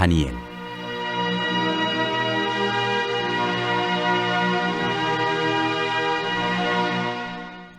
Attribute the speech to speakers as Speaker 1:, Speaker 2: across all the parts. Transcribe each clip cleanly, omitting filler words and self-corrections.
Speaker 1: 다니엘.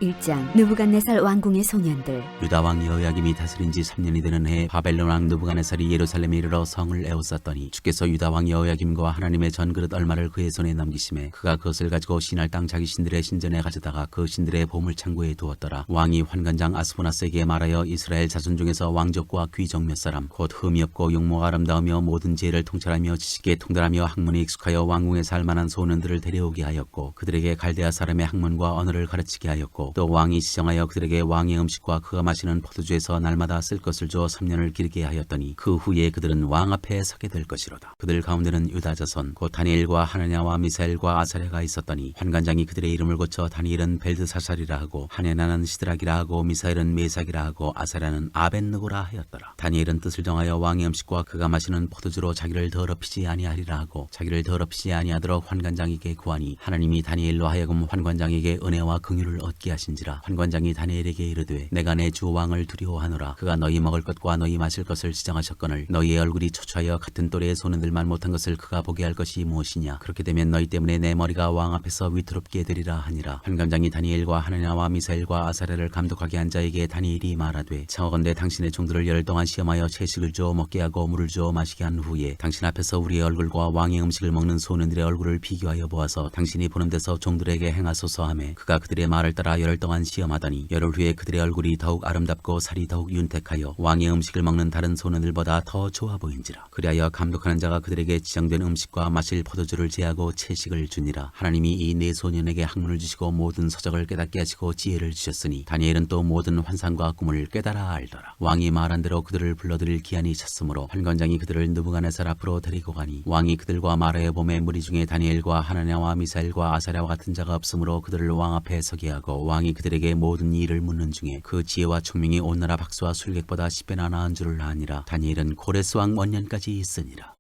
Speaker 2: 1장. 느부갓네살 왕궁의 소년들.
Speaker 1: 유다 왕 여호야김이 다스린 지 3년이 되는 해에 바벨론 왕 느부갓네살이 예루살렘에 이르러 성을 에워쌌더니 주께서 유다 왕 여호야김과 하나님의 전그릇 얼마를 그의 손에 넘기심에 그가 그것을 가지고 신할 땅 자기 신들의 신전에 가져다가 그 신들의 보물 창고에 두었더라. 왕이 환관장 아스보나스에게 말하여 이스라엘 자손 중에서 왕족과 귀족 몇 사람 곧 흠이 없고 용모가 아름다우며 모든 지혜를 통찰하며 지식에 통달하며 학문에 익숙하여 왕궁에 살 만한 소년들을 데려오게 하였고 그들에게 갈대아 사람의 학문과 언어를 가르치게 하였고 또 왕이 지정하여 그들에게 왕의 음식과 그가 마시는 포도주에서 날마다 쓸 것을 줘 3년을 기르게 하였더니 그 후에 그들은 왕 앞에 서게 될 것이로다. 그들 가운데는 유다 자손 곧 다니엘과 하나냐와 미사엘과 아사랴가 있었더니 환관장이 그들의 이름을 고쳐 다니엘은 벨드사살이라 하고 하냐나는 시드락이라 하고 미사엘은 메삭이라 하고 아사랴는 아벳느고라 하였더라. 다니엘은 뜻을 정하여 왕의 음식과 그가 마시는 포도주로 자기를 더럽히지 아니하리라 하고 자기를 더럽히지 아니하도록 환관장에게 구하니 하나님이 다니엘로 하여금 환관장에게 은혜와 긍휼을 얻게 하신지라. 환관장이 다니엘에게 이르되 내가 내 주 왕을 두려워하노라. 그가 너희 먹을 것과 너희 마실 것을 지정하셨거늘 너희의 얼굴이 초췌하여 같은 또래의 소년들만 못한 것을 그가 보게 할 것이 무엇이냐. 그렇게 되면 너희 때문에 내 머리가 왕 앞에서 위태롭게 되리라 하니라. 환관장이 다니엘과 하나냐와 미사엘과 아사랴를 감독하게 한 자에게 다니엘이 말하되 청하건대 당신의 종들을 열흘 동안 시험하여 채식을 주어 먹게 하고 물을 주어 마시게 한 후에 당신 앞에서 우리의 얼굴과 왕의 음식을 먹는 소년들의 얼굴을 비교하여 보아서 당신이 보는 데서 종들에게 행하소서 하매 그가 그들의 말을 따라 열흘 동안 시험하더니 열흘 후에 그들의 얼굴이 더욱 아름답고 살이 더욱 윤택하여 왕의 음식을 먹는 다른 소년들보다 더 좋아 보인지라. 그리하여 감독하는 자가 그들에게 지정된 음식과 마실 포도주를 제하고 채식을 주니라. 하나님이 이 네 소년에게 학문을 주시고 모든 서적을 깨닫게 하시고 지혜를 주셨으니 다니엘은 또 모든 환상과 꿈을 깨달아 알더라. 왕이 말한 대로 그들을 불러들일 기한이 찼으므로 환관장이 그들을 느부갓네살 앞으로 데리고 가니 왕이 그들과 말하여 보매 무리 중에 다니엘과 하나냐와 미사엘과 아사랴와 같은 자가 없으므로 그들을 왕 앞에 서게 하고 왕이 그들에게 모든 일을 묻는 중에 그 지혜와 총명이 온 나라 박수와 술객보다 10배나 나은 줄을 아니라. 다니엘은 고레스 왕 원년까지 있으니라.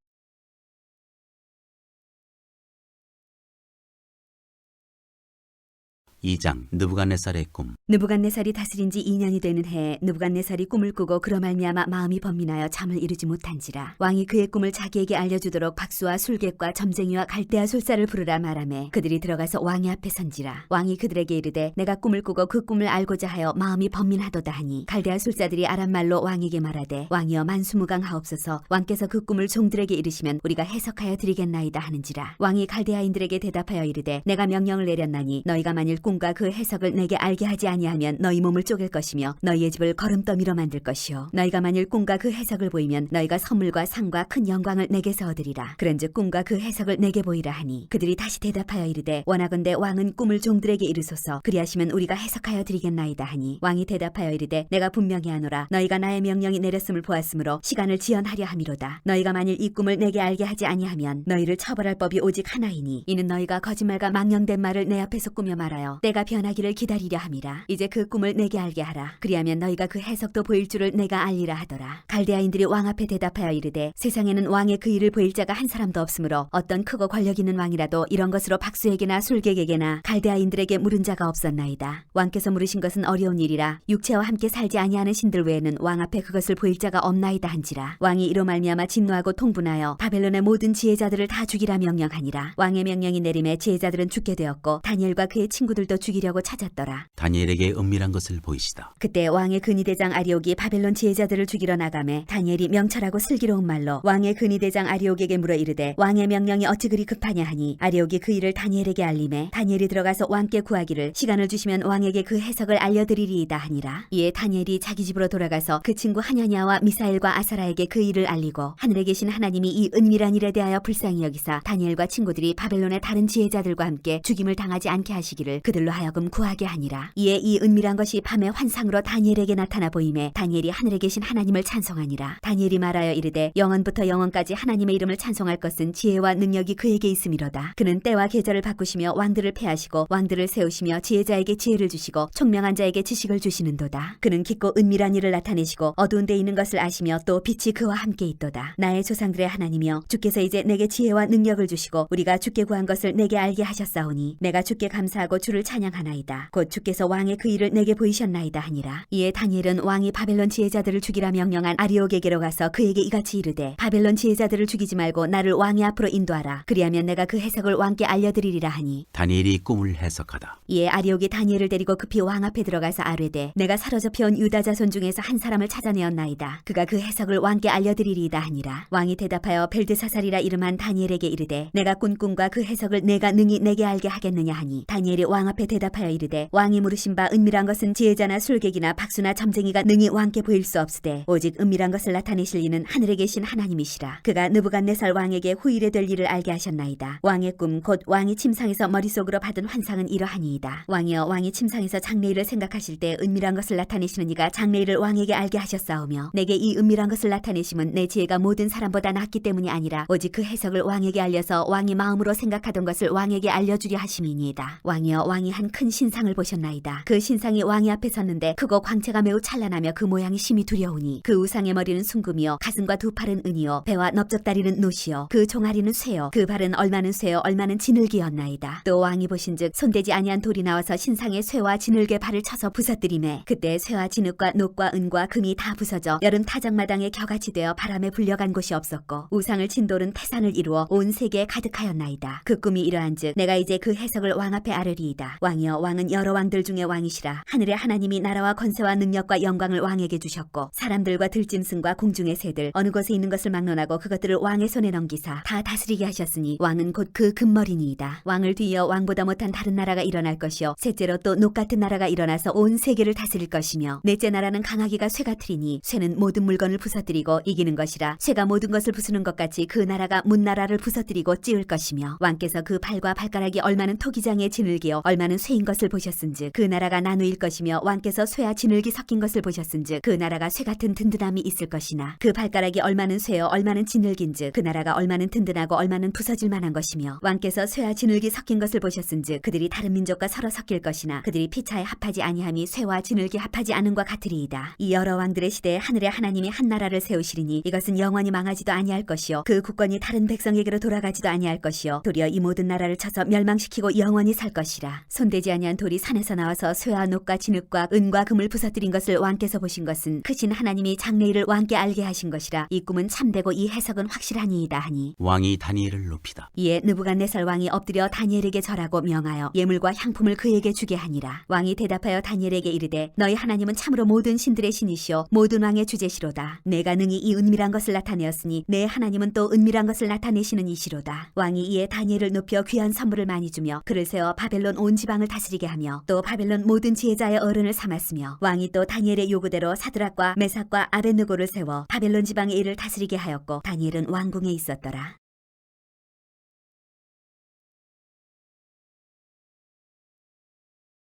Speaker 1: 2장. 느부갓네살의 꿈.
Speaker 2: 느부갓네살이 다스린 지 2년이 되는 해에 느부갓네살이 꿈을 꾸고 그로 말미암아 마음이 번민하여 잠을 이루지 못한지라. 왕이 그의 꿈을 자기에게 알려주도록 박수와 술객과 점쟁이와 갈대아 솔사를 부르라 말하매 그들이 들어가서 왕의 앞에 선지라. 왕이 그들에게 이르되 내가 꿈을 꾸고 그 꿈을 알고자 하여 마음이 번민하도다 하니 갈대아 솔사들이 아람말로 왕에게 말하되 왕이여 만수무강하옵소서. 왕께서 그 꿈을 종들에게 이르시면 우리가 해석하여 드리겠나이다 하는지라. 왕이 갈대아인들에게 대답하여 이르되 내가 명령을 내렸나니 너희가 만일 꿈과 그 해석을 내게 알게 하지 아니하면 너희 몸을 쪼갤 것이며 너희의 집을 거름더미로 만들 것이요 너희가 만일 꿈과 그 해석을 보이면 너희가 선물과 상과 큰 영광을 내게서 얻으리라. 그런즉 꿈과 그 해석을 내게 보이라 하니 그들이 다시 대답하여 이르되 원하건대 왕은 꿈을 종들에게 이르소서. 그리하시면 우리가 해석하여 드리겠나이다 하니 왕이 대답하여 이르되 내가 분명히 하노라. 너희가 나의 명령이 내렸음을 보았으므로 시간을 지연하려 함이로다. 너희가 만일 이 꿈을 내게 알게 하지 아니하면 너희를 처벌할 법이 오직 하나이니 이는 너희가 거짓말과 망령된 말을 내 앞에서 꾸며 말하여 때가 변하기를 기다리려 함이라. 이제 그 꿈을 내게 알게 하라. 그리하면 너희가 그 해석도 보일 줄을 내가 알리라 하더라. 갈대아인들이 왕 앞에 대답하여 이르되 세상에는 왕의 그 일을 보일 자가 한 사람도 없으므로 어떤 크고 권력 있는 왕이라도 이런 것으로 박수에게나 술객에게나 갈대아인들에게 물은 자가 없었나이다. 왕께서 물으신 것은 어려운 일이라 육체와 함께 살지 아니하는 신들 외에는 왕 앞에 그것을 보일 자가 없나이다 한지라. 왕이 이로 말미암아 진노하고 통분하여 바벨론의 모든 지혜자들을 다 죽이라 명령하니라. 왕의 명령이 내림에 지혜자들은 죽게 되었고 다니엘과 그의 친구들도 죽이려고 찾았더라.
Speaker 1: 다니엘에게 은밀한 것을 보이시다.
Speaker 2: 그때 왕의 근위대장 아리옥이 바벨론 지혜자들을 죽이러 나가매 다니엘이 명철하고 슬기로운 말로 왕의 근위대장 아리옥에게 물어 이르되 왕의 명령이 어찌 그리 급하냐 하니 아리옥이 그 일을 다니엘에게 알림해 다니엘이 들어가서 왕께 구하기를 시간을 주시면 왕에게 그 해석을 알려드리리이다 하니라. 이에 다니엘이 자기 집으로 돌아가서 그 친구 하냐냐와 미사엘과 아사라에게 그 일을 알리고 하늘에 계신 하나님이 이 은밀한 일에 대하여 불쌍히 여기사 다니엘과 친구들이 바벨론의 다른 지혜자들과 함께 죽임을 당하지 않게 하시기를 그들로 하여금 구하게 하니라. 이에 이 은밀한 것이 밤의 환상으로 다니엘에게 나타나 보임에 다니엘이 하늘에 계신 하나님을 찬송하니라. 다니엘이 말하여 이르되 영원부터 영원까지 하나님의 이름을 찬송할 것은 지혜와 능력이 그에게 있음이로다. 그는 때와 계절을 바꾸시며 왕들을 패하시고 왕들을 세우시며 지혜자에게 지혜를 주시고 총명한 자에게 지식을 주시는도다. 그는 깊고 은밀한 일을 나타내시고 어두운 데 있는 것을 아시며 또 빛이 그와 함께 있도다. 나의 조상들의 하나님이여 주께서 이제 내게 지혜와 능력을 주시고 우리가 주께 구한 것을 내게 알게 하셨사오니 내가 주께 감사하고 주를 찬양하나이다. 곧 주께서 왕의 그 일을 내게 보이셨나이다 하니라. 이에 다니엘은 왕이 바벨론 지혜자들을 죽이라 명령한 아리옥에게로 가서 그에게 이같이 이르되 바벨론 지혜자들을 죽이지 말고 나를 왕의 앞으로 인도하라. 그리하면 내가 그 해석을 왕께 알려드리리라 하니
Speaker 1: 다니엘이 꿈을 해석하다.
Speaker 2: 이에 아리옥이 다니엘을 데리고 급히 왕 앞에 들어가서 아뢰되 내가 사로잡혀온 유다 자손 중에서 한 사람을 찾아내었나이다. 그가 그 해석을 왕께 알려드리리이다 하니라. 왕이 대답하여 벨드사살이라 이름한 다니엘에게 이르되 내가 꾼 꿈과 그 해석을 내가 능히 내게 알게 하겠느냐 하니 다니엘이 왕 앞에 대답하여 이르되 왕이 물으신 바 은밀한 것은 지혜자나 술객이나 박수나 점쟁이가 능히 왕께 보일 수 없으되 오직 은밀한 것을 나타내실 이는 하늘에 계신 하나님이시라. 그가 느부갓네살 왕에게 후일에 될 일을 알게 하셨나이다. 왕의 꿈 곧 왕이 침상에서 머릿속으로 받은 환상은 이러하니이다. 왕이여 왕이 침상에서 장래일을 생각하실 때 은밀한 것을 나타내시는 이가 장래일을 왕에게 알게 하셨사오며 내게 이 은밀한 것을 나타내심은 내 지혜가 모든 사람보다 낫기 때문이 아니라 오직 그 해석을 왕에게 알려서 왕이 마음으로 생각하던 것을 왕에게 알려주려 하심이니이다. 왕이여 왕이 한 큰 신상을 보셨나이다. 그 신상이 왕이 앞에 섰는데 크고 광채가 매우 찬란하며 그 모양이 심히 두려우니 그 우상의 머리는 순금이요 가슴과 두 팔은 은이요 배와 넓적다리는 노시요 그 종아리는 쇠요 그 발은 얼마는 쇠요 얼마는 진흙이었나이다. 또 왕이 보신즉 손대지 아니한 돌이 나와서 신상의 쇠와 진흙의 발을 쳐서 부서뜨리매 그때 쇠와 진흙과 녹과 은과 금이 다 부서져 여름 타작마당에 겨같이 되어 바람에 불려간 곳이 없었고 우상을 친 돌은 태산을 이루어 온 세계에 가득하였나이다. 그 꿈이 이러한즉 내가 이제 그 해석을 왕 앞에 아뢰리이다. 왕이여 왕은 여러 왕들 중에 왕이시라. 하늘의 하나님이 나라와 권세와 능력과 영광을 왕에게 주셨고 사람들과 들짐승과 공중의 새들 어느 곳에 있는 것을 막론하고 그것들을 왕의 손에 넘기사 다 다스리게 하셨으니 왕은 곧 그 금머리니이다. 왕을 뒤이어 왕보다 못한 다른 나라가 일어날 것이요 셋째로 또 녹 같은 나라가 일어나서 온 세계를 다스릴 것이며 넷째 나라는 강하기가 쇠 같으리니 쇠는 모든 물건을 부서뜨리고 이기는 것이라 쇠가 모든 것을 부수는 것 같이 그 나라가 문 나라를 부서뜨리고 찌을 것이며 왕께서 그 발과 발가락이 얼마는 토기장의 진흙이요 얼마는 쇠인 것을 보셨은즉 그 나라가 나누일 것이며 왕께서 쇠와 진흙이 섞인 것을 보셨은즉 그 나라가 쇠 같은 든든함이 있을 것이나 그 발가락이 얼마는 쇠요 얼마는 진흙인즉 그 나라가 얼마는 든든하고 얼마는 부서질 만한 것이며 왕께서 쇠와 진흙이 섞인 것을 보셨은즉 그들이 다른 민족과 서로 섞일 것이나 그들이 피차에 합하지 아니함이 쇠와 진흙이 합하지 않음과 같으리이다. 이 여러 왕들의 시대에 하늘의 하나님이 한 나라를 세우시리니 이것은 영원히 망하지도 아니할 것이요 그 국권이 다른 백성에게로 돌아가지도 아니할 것이요 도리어 이 모든 나라를 쳐서 멸망시키고 영원히 살 것이라. 손대지 아니한 돌이 산에서 나와서 쇠와 녹과 진흙과 은과 금을 부서뜨린 것을 왕께서 보신 것은 크신 하나님이 장래일을 왕께 알게 하신 것이라. 이 꿈은 참되고 이 해석은 확실하니이다 하니
Speaker 1: 왕이 다니엘을 높이다.
Speaker 2: 이에 느부갓네살 왕이 엎드려 다니엘에게 절하고 명하여 예물과 향품을 그에게 주게 하니라. 왕이 대답하여 다니엘에게 이르되 너희 하나님은 참으로 모든 신들의 신이시오 모든 왕의 주제시로다. 내가 능히 이 은밀한 것을 나타내었으니 내 하나님은 또 은밀한 것을 나타내시는 이시로다. 왕이 이에 다니엘을 높여 귀한 선물을 많이 주며 그를 세워 바벨론 온 지방을 다스리게 하며 또 바벨론 모든 지혜자의 어른을 삼았으며 왕이 또 다니엘의 요구대로 사드락과 메삭과 아벳느고를 세워 바벨론 지방의 일을 다스리게 하였고 다니엘은 왕궁에 있었더라.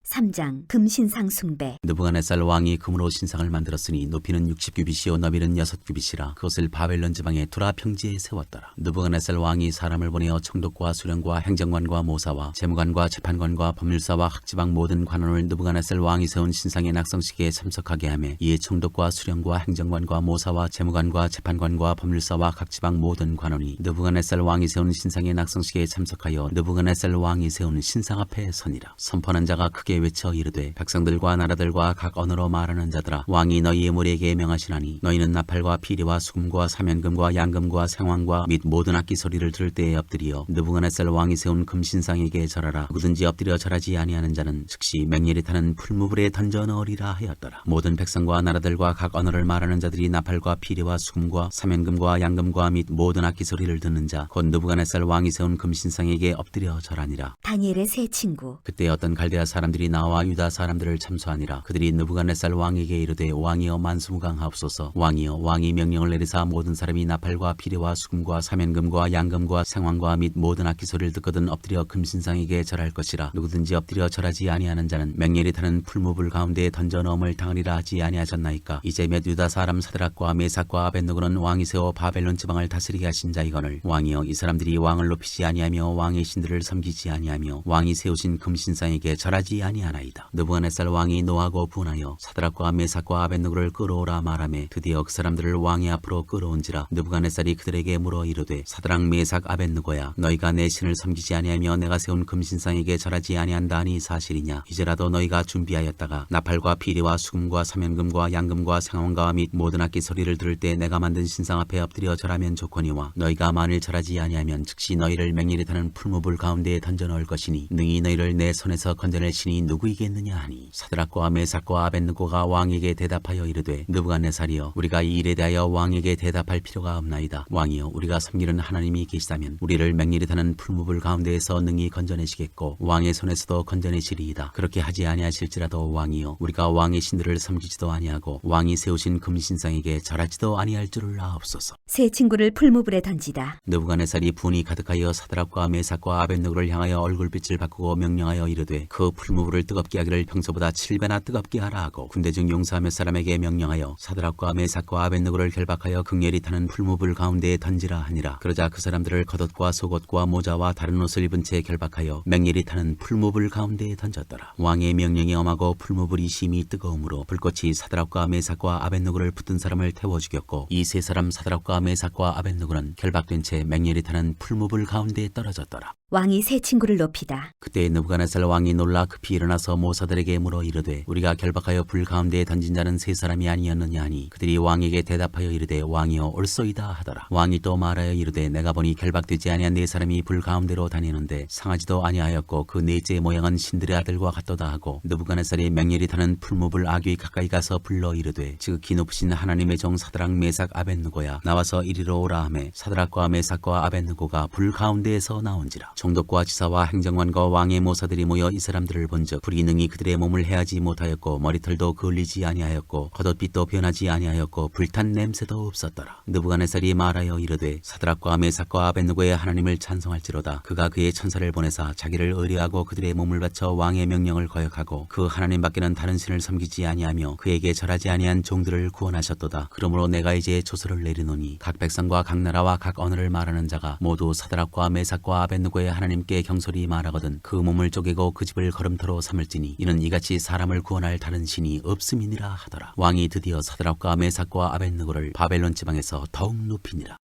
Speaker 2: 3장 금신상 숭배.
Speaker 1: 느부갓네살 왕이 금으로 신상을 만들었으니 높이는 60규빗이요 너비는 6규빗이라 그것을 바벨론 지방의 투라 평지에 세웠더라. 느부갓네살 왕이 사람을 보내어 총독과 수령과 행정관과 모사와 재무관과 재판관과 법률사와 각 지방 모든 관원을 느부갓네살 왕이 세운 신상의 낙성식에 참석하게 하며 이에 총독과 수령과 행정관과 모사와 재무관과 재판관과 법률사와 각 지방 모든 관원이 느부갓네살 왕이 세운 신상의 낙성식에 참석하여 느부갓네살 왕이 세운 신상 앞에 서니라. 선포하는 자가 크게 외쳐 이르되 백성들과 나라들과 각 언어로 말하는 자들아 왕이 너희의 무리에게 명하시나니 너희는 나팔과 피리와 수금과 사면금과 양금과 생황과 및 모든 악기 소리를 들을 때에 엎드리어 느부갓네살 왕이 세운 금신상에게 절하라. 누구든지 엎드려 절하지 아니하는 자는 즉시 맹렬히 타는 풀무불에 던져 넣으리라 하였더라. 모든 백성과 나라들과 각 언어를 말하는 자들이 나팔과 피리와 수금과 사면금과 양금과 및 모든 악기 소리를 듣는 자 곧 느부갓네살 왕이 세운 금신상에게 엎드려 절하니라.
Speaker 2: 다니엘의 세 친구.
Speaker 1: 그때 어떤 갈대아 사람들이 나와 유다 사람들을 참소하니라. 그들이 느부갓네살 왕에게 이르되 왕이여 만수무강하옵소서. 왕이여 왕이 명령을 내리사 모든 사람이 나팔과 피리와 수금과 사면금과 양금과 생황과 및 모든 악기 소리를 듣거든 엎드려 금신상에게 절할 것이라. 누구든지 엎드려 절하지 아니하는 자는 맹렬히 타는 풀무불 가운데에 던져 넣음을 당하리라 하지 아니하셨나이까. 이제 몇 유다 사람 사드락과 메삭과 아벳느고는 왕이 세워 바벨론 지방을 다스리게 하신 자이거늘 왕이여 이 사람들이 왕을 높이지 아니하며 왕의 신들을 섬기지 아니하며 왕이 세우신 금신상에게 절하지 아니하셨나이까. 아니하나이다. 느부갓네살 왕이 노하고 분하여 사드락과 메삭과 아벳느고를 끌어오라 말하매 드디어 그 사람들을 왕의 앞으로 끌어온지라. 느부갓네살이 그들에게 물어 이르되 사드락 메삭 아벳느고야, 너희가 내 신을 섬기지 아니하며 내가 세운 금신상에게 절하지 아니한다니 사실이냐? 이제라도 너희가 준비하였다가 나팔과 피리와 수금과 사면금과 양금과 생황과 및 모든 악기 소리를 들을 때 내가 만든 신상 앞에 엎드려 절하면 좋거니와, 너희가 만일 절하지 아니하면 즉시 너희를 맹렬히 타는 풀무불 가운데에 던져 넣을 것이니 능히 너희를 내 손에서 건져낼 신이 누구이겠느냐 하니, 사드락과 메삭과 아벳느고가 왕에게 대답하여 이르되 느부갓네살이여, 우리가 이 일에 대하여 왕에게 대답할 필요가 없나이다. 왕이여, 우리가 섬기는 하나님이 계시다면 우리를 맹렬히 타는 풀무불 가운데에서 능히 건져내시겠고 왕의 손에서도 건져내시리이다. 그렇게 하지 아니하실지라도 왕이여, 우리가 왕의 신들을 섬기지도 아니하고 왕이 세우신 금신상에게 절하지도 아니할 줄을 아옵소서.
Speaker 2: 세 친구를 풀무불에 던지다.
Speaker 1: 느부갓네살이 분이 가득하여 사드락과 메삭과 아벳느고를 향하여 얼굴빛을 바꾸고 명령하여 이르되 그 풀무불을 뜨겁게 하기를 평소보다 7배나 뜨겁게 하라 하고 군대 중 용사 몇 사람에게 명령하여 사드락과 메삭과 아벳느고를 결박하여 극렬히 타는 풀무불 가운데에 던지라 하니라. 그러자 그 사람들을 겉옷과 속옷과 모자와 다른 옷을 입은 채 결박하여 맹렬히 타는 풀무불 가운데에 던졌더라. 왕의 명령이 엄하고 풀무불이 심히 뜨거움으로 불꽃이 사드락과 메삭과 아벳느고를 붙든 사람을 태워 죽였고 이 세 사람 사드락과 메삭과 아벳느고는 결박된 채 맹렬히 타는 풀무불 가운데에 떨어졌더라.
Speaker 2: 왕이 세 친구를 높이다.
Speaker 1: 그때 느부갓네살 왕이 놀라 급히 일어나서 모사들에게 물어 이르되 우리가 결박하여 불 가운데에 던진 자는 세 사람이 아니었느냐 하니, 그들이 왕에게 대답하여 이르되 왕이여 옳소이다 하더라. 왕이 또 말하여 이르되 내가 보니 결박되지 아니한 네 사람이 불 가운데로 다니는데 상하지도 아니하였고 그 넷째의 모양은 신들의 아들과 같도다 하고, 느부갓네살이 맹렬히 타는 풀무불 아귀 가까이 가서 불러 이르되 지극히 높으신 하나님의 종 사드락 메삭 아벳느고야, 나와서 이리로 오라 하매 사드락과 메삭과 아벳느고가 불 가운데에서 나온지라. 총독과 지사와 행정관과 왕의 모사들이 모여 이 사람들을 본즉 불이 능히 그들의 몸을 해하지 못하였고 머리털도 그을리지 아니하였고 겉옷빛도 변하지 아니하였고 불탄 냄새도 없었더라. 느부갓네살이 말하여 이르되 사드락과 메삭과 아벳느고의 하나님을 찬송할지로다. 그가 그의 천사를 보내사 자기를 의뢰하고 그들의 몸을 바쳐 왕의 명령을 거역하고 그 하나님 밖에는 다른 신을 섬기지 아니하며 그에게 절하지 아니한 종들을 구원하셨도다. 그러므로 내가 이제 조서를 내리노니 각 백성과 각 나라와 각 언어를 말하는 자가 모두 사드락과 메삭과 아벳느고의 하나님께 경솔히 말하거든 그 몸을 쪼개고 그 집을 걸음터로 삼을지니 이는 이같이 사람을 구원할 다른 신이 없음이니라 하더라. 왕이 드디어 사드락과 메삭과 아벳느고를 바벨론 지방에서 더욱 높이니라.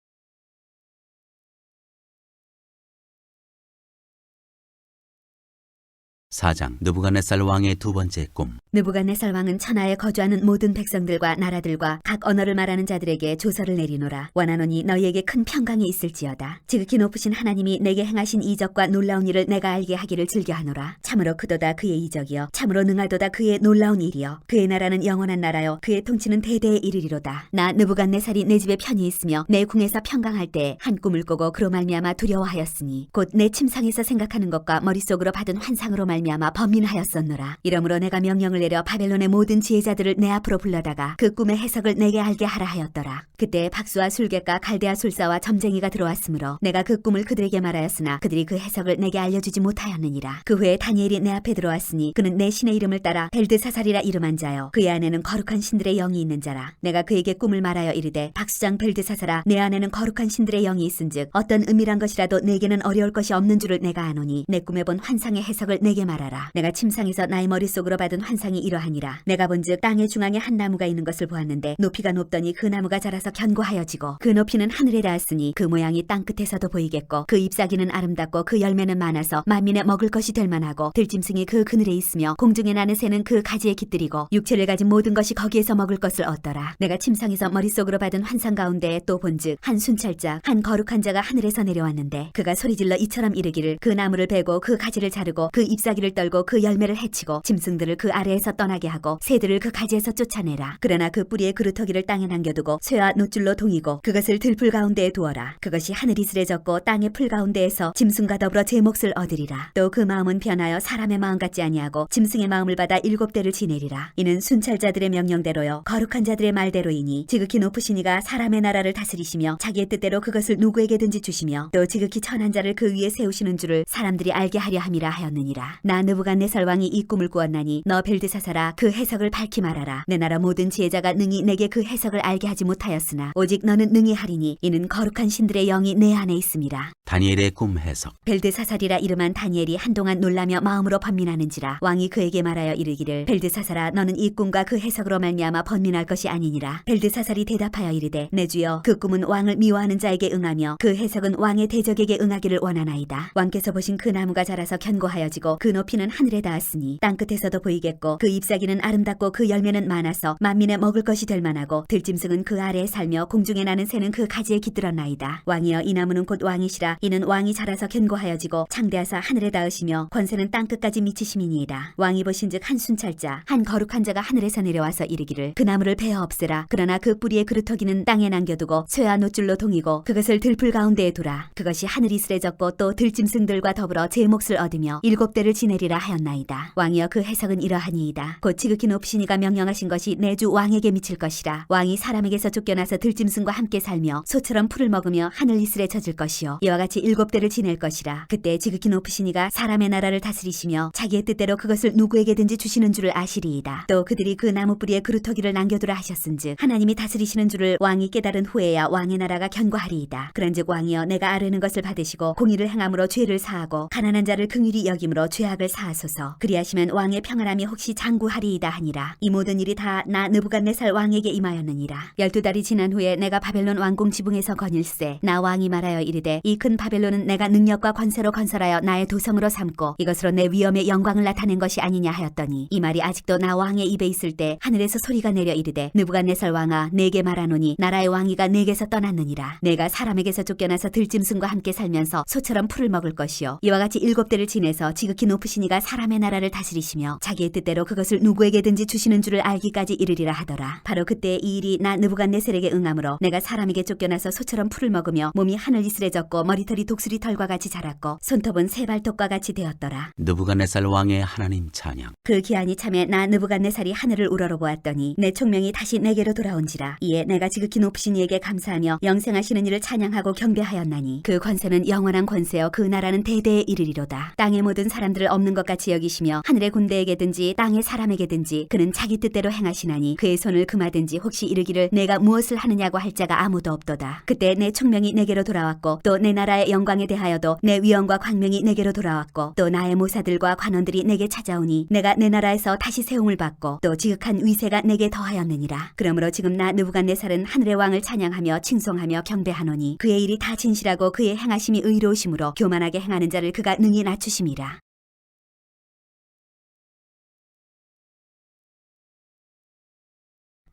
Speaker 1: 4장 느부갓네살 왕의 두 번째 꿈.
Speaker 2: 느부갓네살 왕은 천하에 거주하는 모든 백성들과 나라들과 각 언어를 말하는 자들에게 조서를 내리노라. 원하노니 너희에게 큰 평강이 있을지어다. 지극히 높으신 하나님이 내게 행하신 이적과 놀라운 일을 내가 알게 하기를 즐겨하노라. 참으로 크도다 그의 이적이여, 참으로 능하도다 그의 놀라운 일이여. 그의 나라는 영원한 나라여, 그의 통치는 대대에 이르리로다. 나 느부갓네살이 내 집에 편히 있으며 내 궁에서 평강할 때 한 꿈을 꾸고 그로 말미암아 두려워하였으니 곧 내 침상에서 생각하는 것과 머릿속으로 받은 환상으로 말미암아 범민하였었노라. 이러므로 내가 명령을 내려 바벨론의 모든 지혜자들을 내 앞으로 불러다가 그 꿈의 해석을 내게 알게 하라 하였더라. 그때 박수와 술객과 갈대아 술사와 점쟁이가 들어왔으므로 내가 그 꿈을 그들에게 말하였으나 그들이 그 해석을 내게 알려주지 못하였느니라. 그 후에 다니엘이 내 앞에 들어왔으니 그는 내 신의 이름을 따라 벨드사살이라 이름한 자여, 그의 안에는 거룩한 신들의 영이 있는 자라. 내가 그에게 꿈을 말하여 이르되 박수장 벨드사살아, 내 안에는 거룩한 신들의 영이 있은즉 어떤 은밀한 것이라도 내게는 어려울 것이 없는 줄을 내가 아노니 내 꿈에 본 환상의 해석을 내게 말하라. 내가 침상에서 나의 머릿속으로 받은 환상이 이러하니라. 내가 본즉 땅의 중앙에 한 나무가 있는 것을 보았는데 높이가 높더니 그 나무가 자라서 견고하여지고 그 높이는 하늘에 닿았으니 그 모양이 땅 끝에서도 보이겠고 그 잎사귀는 아름답고 그 열매는 많아서 만민의 먹을 것이 될 만하고 들짐승이 그 그늘에 있으며 공중에 나는 새는 그 가지에 깃들이고 육체를 가진 모든 것이 거기에서 먹을 것을 얻더라. 내가 침상에서 머릿속으로 받은 환상 가운데 또 본즉 한 순찰자 한 거룩한 자가 하늘에서 내려왔는데 그가 소리질러 이처럼 이르기를 그 나무를 베고 그 가지를 자르고 그 잎사귀를 떨고 그 열매를 해치고 짐승들을 그 아래에서 떠나게 하고 새들을 그 가지에서 쫓아내라. 그러나 그 뿌리의 그루터기를 땅에 남겨두고 쇠와 놋줄로 동이고 그것을 들풀 가운데에 두어라. 그것이 하늘 이슬에 젖고 땅의 풀 가운데에서 짐승과 더불어 제 몫을 얻으리라. 또 그 마음은 변하여 사람의 마음 같지 아니하고 짐승의 마음을 받아 7대를 지내리라. 이는 순찰자들의 명령대로요 거룩한 자들의 말대로이니 지극히 높으신 이가 사람의 나라를 다스리시며 자기의 뜻대로 그것을 누구에게든지 주시며 또 지극히 천한 자를 그 위에 세우시는 줄을 사람들이 알게 하려 함이라 하였느니라. 나 느부갓네살 왕이 이 꿈을 꾸었나니 너 벨드사사라 그 해석을 밝히 말하라. 내 나라 모든 지혜자가 능히 내게 그 해석을 알게 하지 못하였으나 오직 너는 능히 하리니 이는 거룩한 신들의 영이 내 안에 있음이라.
Speaker 1: 다니엘의 꿈 해석.
Speaker 2: 벨드사살이라 이름한 다니엘이 한동안 놀라며 마음으로 번민하는지라 왕이 그에게 말하여 이르기를 벨드사살아 너는 이 꿈과 그 해석으로 말미암아 번민할 것이 아니니라. 벨드사살이 대답하여 이르되 내 주여 그 꿈은 왕을 미워하는 자에게 응하며 그 해석은 왕의 대적에게 응하기를 원하나이다. 왕께서 보신 그 나무가 자라서 견고하여지고 그 높이는 하늘에 닿았으니 땅끝에서도 보이겠고 그 잎사귀는 아름답고 그 열매는 많아서 만민의 먹을 것이 될 만하고 들짐승은 그 아래에 살며 공중에 나는 새는 그 가지에 깃들었나이다. 왕이여 이 나무는 곧 왕이시라. 이는 왕이 자라서 견고하여지고 창대하사 하늘에 닿으시며 권세는 땅끝까지 미치심이니이다. 왕이 보신즉 한 순찰자 한 거룩한 자가 하늘에서 내려와서 이르기를 그 나무를 베어 없애라. 그러나 그 뿌리의 그루터기는 땅에 남겨두고 쇠와 노줄로 동이고 그것을 들풀 가운데에 두라. 그것이 하늘이 쓰레졌고 또 들짐승들과 더불어 제 몫을 얻으며 7대를 지내리라 하였나이다. 왕이여 그 해석은 이러하니이다. 곧 지극히 높으신 이가 명령하신 것이 내 주 왕에게 미칠 것이라. 왕이 사람에게서 쫓겨나서 들짐승과 함께 살며 소처럼 풀을 먹으며 하늘 이슬에 젖을 것이요 이와 같이 7대를 지낼 것이라. 그때 지극히 높으신 이가 사람의 나라를 다스리시며 자기의 뜻대로 그것을 누구에게든지 주시는 줄을 아시리이다. 또 그들이 그 나무 뿌리에 그루터기를 남겨두라 하셨은즉 하나님이 다스리시는 줄을 왕이 깨달은 후에야 왕의 나라가 견고하리이다. 그런즉 왕이여 내가 아뢰는 것을 받으시고 공의를 행함으로 죄를 사하고 가난한 자를 긍휼히 여김으로 죄악을 사하소서. 그리하시면 왕의 평안함이 혹시 장구하리이다 하니라. 이 모든 일이 다 나 느부갓네살 왕에게 임하였느니라. 12달이 지난 후에 내가 바벨론 왕궁 지붕에서 거닐세 나 왕이 말하여 이르되 이 큰 바벨론은 내가 능력과 권세로 건설하여 나의 도성으로 삼고 이것으로 내 위엄의 영광을 나타낸 것이 아니냐 하였더니 이 말이 아직도 나 왕의 입에 있을 때 하늘에서 소리가 내려 이르되 느부갓네살 왕아 내게 말하노니 나라의 왕위가 내게서 떠났느니라. 내가 사람에게서 쫓겨나서 들짐승과 함께 살면서 소처럼 풀을 먹을 것이요 이와 같이 7대를 지내서 지극히 높으신 이가 사람의 나라를 다스리시며 자기의 뜻대로 그것을 누구에게든지 주시는 줄을 알기까지 이르리라 하더라. 바로 그때 이 일이 나 느부갓네살에게 응함으로 내가 사람에게 쫓겨나서 소처럼 풀을 먹으며 몸이 하늘 이슬에 젖고 머리털이 독수리 털과 같이 자랐고 손톱은 새발톱과 같이 되었더라.
Speaker 1: 느부갓네살 왕의 하나님 찬양.
Speaker 2: 그 기한이 참에 나 느부갓네살이 하늘을 우러러보았더니 내 총명이 다시 내게로 돌아온지라. 이에 내가 지극히 높으신 이에게 감사하며 영생하시는 이를 찬양하고 경배하였나니 그 권세는 영원한 권세여 그 나라는 대대에 이르리로다. 땅의 모든 사람들을 없는 것 같이 여기시며 하늘의 군대에게든지 땅의 사람에게든지 그는 자기 뜻대로 행하시나니 그의 손을 금하든지 혹시 이르기를 내가 무엇을 하느냐고 할 자가 아무도 없도다. 그때 내 총명이 내게로 돌아왔고 또 내 나라의 영광에 대하여도 내 위엄과 광명이 내게로 돌아왔고 또 나의 모사들과 관원들이 내게 찾아오니 내가 내 나라에서 다시 세움을 받고 또 지극한 위세가 내게 더하였느니라. 그러므로 지금 나 느부갓네살은 하늘의 왕을 찬양하며 칭송하며 경배하노니 그의 일이 다 진실하고 그의 행하심이 의로우심으로 교만하게 행하는 자를 그가 능히 낮추심이라.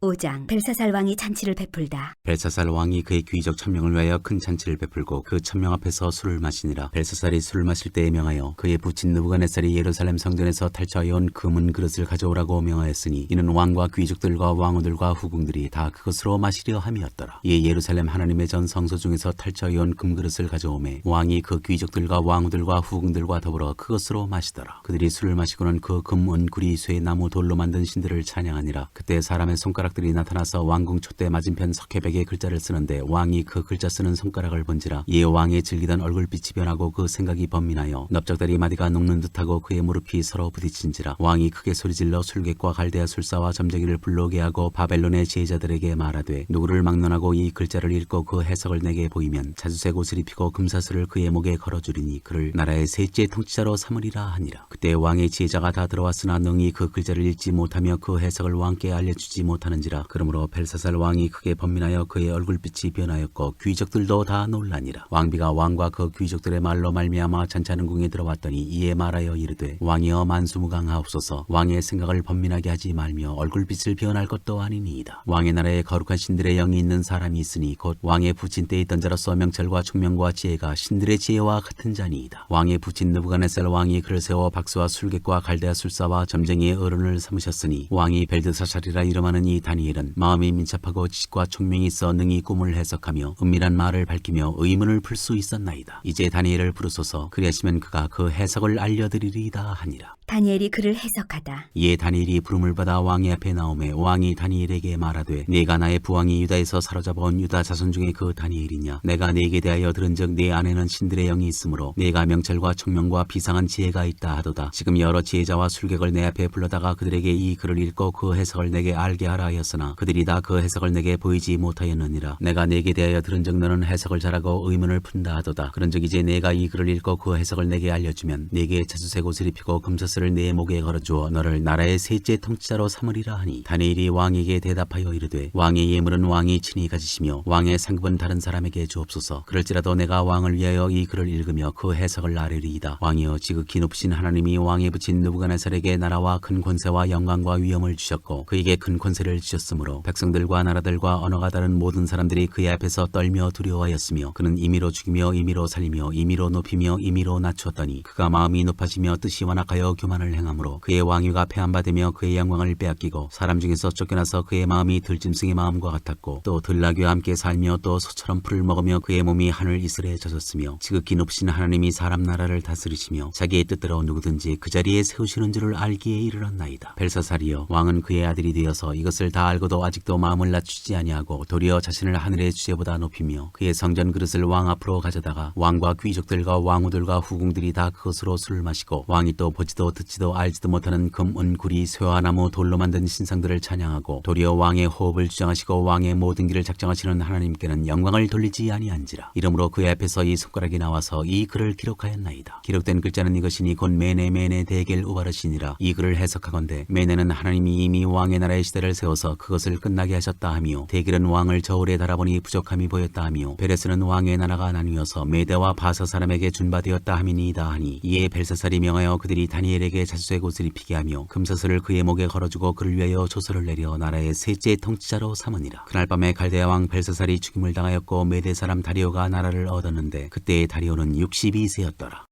Speaker 2: 5장 벨사살 왕이 잔치를 베풀다.
Speaker 1: 벨사살 왕이 그의 귀족 1000명을 위하여 큰 잔치를 베풀고 그 1000명 앞에서 술을 마시니라. 벨사살이 술을 마실 때에 명하여 그의 부친 느부갓네살이 예루살렘 성전에서 탈취하여 온 금은 그릇을 가져오라고 명하였으니 이는 왕과 귀족들과 왕후들과 후궁들이 다 그것으로 마시려 함이었더라. 이에 예루살렘 하나님의 전 성소 중에서 탈취하여 온 금그릇을 가져오매 왕이 그 귀족들과 왕후들과 후궁들과 더불어 그것으로 마시더라. 그들이 술을 마시고는 그 금, 은, 구리, 쇠, 나무, 돌로 만든 신들을 찬양하니라. 그때 사람의 손가락들이 나타나서 왕궁 촛대 맞은편 석회벽에 글자를 쓰는데 왕이 그 글자 쓰는 손가락을 본지라. 이에 왕의 즐기던 얼굴빛이 변하고 그 생각이 번민하여 넓적다리 마디가 녹는 듯하고 그의 무릎이 서로 부딪힌지라. 왕이 크게 소리질러 술객과 갈대아 술사와 점쟁이를 불러오게 하고 바벨론의 지혜자들에게 말하되 누구를 막론하고 이 글자를 읽고 그 해석을 내게 보이면 자주색 옷을 입히고 금사슬을 그의 목에 걸어주리니 그를 나라의 셋째 통치자로 삼으리라 하니라. 그때 왕의 지혜자가 다 들어왔으나 능히 그 글자를 읽지 못하며 그 해석을 왕께 알려주지 못하는지라. 그러므로 벨사살 왕이 크게 번민하여 그의 얼굴빛이 변하였고 귀족들도 다 놀라니라. 왕비가 왕과 그 귀족들의 말로 말미암아 잔치하는 궁에 들어왔더니 이에 말하여 이르되 왕이여 만수무강하옵소서. 왕의 생각을 번민하게 하지 말며 얼굴빛을 변할 것도 아니니이다. 왕의 나라에 거룩한 신들의 영이 있는 사람이 있으니 곧 왕의 부친 때에 있던 자로서 명철과 총명과 지혜가 신들의 지혜와 같은 자니이다. 왕의 부친 느부갓네살 왕이 그를 세워 박수와 술객과 갈대아 술사와 점쟁이의 어른을 삼으셨으니 왕이 벨드사살이라 이름하는 이 다니엘은 마음이 민첩하고 지식과 총명이 있어 능히 꿈을 해석하며 은밀한 말을 밝히며 의문을 풀 수 있었나이다. 이제 다니엘을 부르소서. 그리하시면 그가 그 해석을 알려드리리이다 하니라.
Speaker 2: 다니엘이 그를 해석하다.
Speaker 1: 이에 다니엘이 부름을 받아 왕의 앞에 나오매 왕이 다니엘에게 말하되 네가 나의 부왕이 유다에서 사로잡아온 유다 자손 중에 그 다니엘이냐. 내가 네게 대하여 들은즉 네 안에는 신들의 영이 있으므로 네가 명철과 총명과 비상한 지혜가 있다 하도다. 지금 여러 지혜자와 술객을 내 앞에 불러다가 그들에게 이 글을 읽고 그 해석을 내게 알게 하라 하였으나 그들이 다 그 해석을 내게 보이지 못하였느니라. 내가 네게 대하여 들은즉 너는 해석을 잘하고 의문을 푼다 하도다. 그런즉 이제 내가 이 글을 읽고 그 해석을 내게 알려주면 네게 자주색 옷을 입히고 금사슬을 네 목에 걸어주어 너를 나라의 셋째 통치자로 삼으리라 하니 다니엘이 왕에게 대답하여 이르되 왕의 예물은 왕이 친히 가지시며 왕의 상급은 다른 사람에게 주옵소서. 그럴지라도 내가 왕을 위하여 이 글을 읽으며 그 해석을 아뢰리이다. 왕이여 지극히 높으신 하나님이 왕에 붙인 느부갓네살에게 나라와 큰 권세와 영광과 위엄을 주셨고 그에게 큰 권세를 주셨으므로 백성들과 나라들과 언어가 다른 모든 사람들이 그의 앞에서 떨며 두려워하였으며 그는 임의로 죽이며 임의로 살리며 임의로 높이며 임의로 낮추었더니 그가 마음이 높아지며 뜻이 완악하여 교만을 행함으로 그의 왕위가 폐한바되며 그의 영광을 빼앗기고 사람 중에서 쫓겨나서 그의 마음이 들짐승의 마음과 같았고 또 들나귀와 함께 살며 또 소처럼 풀을 먹으며 그의 몸이 하늘 이슬에 젖었으며 지극히 높으신 하나님이 사람 나라를 다스리시며 자기의 뜻대로 누구든지 그 자리에 세우시는 줄을 알기에 이르렀나이다. 벨사살이여 왕은 그의 아들이 되어서 이것을 다 알고도 아직도 마음을 낮추지 아니하고 도리어 자신을 하늘의 주제보다 높이며 그의 성전 그릇을 왕 앞으로 가져다가 왕과 귀족들과 왕후들과 후궁들이 다 그것으로 술을 마시고 왕이 또 보지도 듣지도 알지도 못하는 금, 은, 구리, 쇠와 나무, 돌로 만든 신상들을 찬양하고 도리어 왕의 호흡을 주장하시고 왕의 모든 길을 작정하시는 하나님께는 영광을 돌리지 아니한지라. 이러므로 그의 앞에서 이 손가락이 나와서 이 글을 기록하였나이다. 기록된 글자는 이것이니 곧 메네 데겔 우바르시니라. 이 글을 해석하건대 메네는 하나님이 이미 왕의 나라의 시대를 세워서 그것을 끝나게 하셨다 하며 데겔은 왕을 저울에 달아보니 부족함이 보였다 하며 베레스는 왕의 나라가 나뉘어서 메대와 바사 사람에게 준바되었다 함이니이다 하니 이에 벨사살이 명하여 그들이 다니엘에게 자주색 옷을 입히게 하며 금사슬을 그의 목에 걸어주고 그를 위하여 조서를 내려 나라의 셋째 통치자로 삼으니라. 그날 밤에 갈대아 왕 벨사살이 죽임을 당하였고 메대 사람 다리오가 나라를 얻었는데 그때의 다리오는 62세였더라.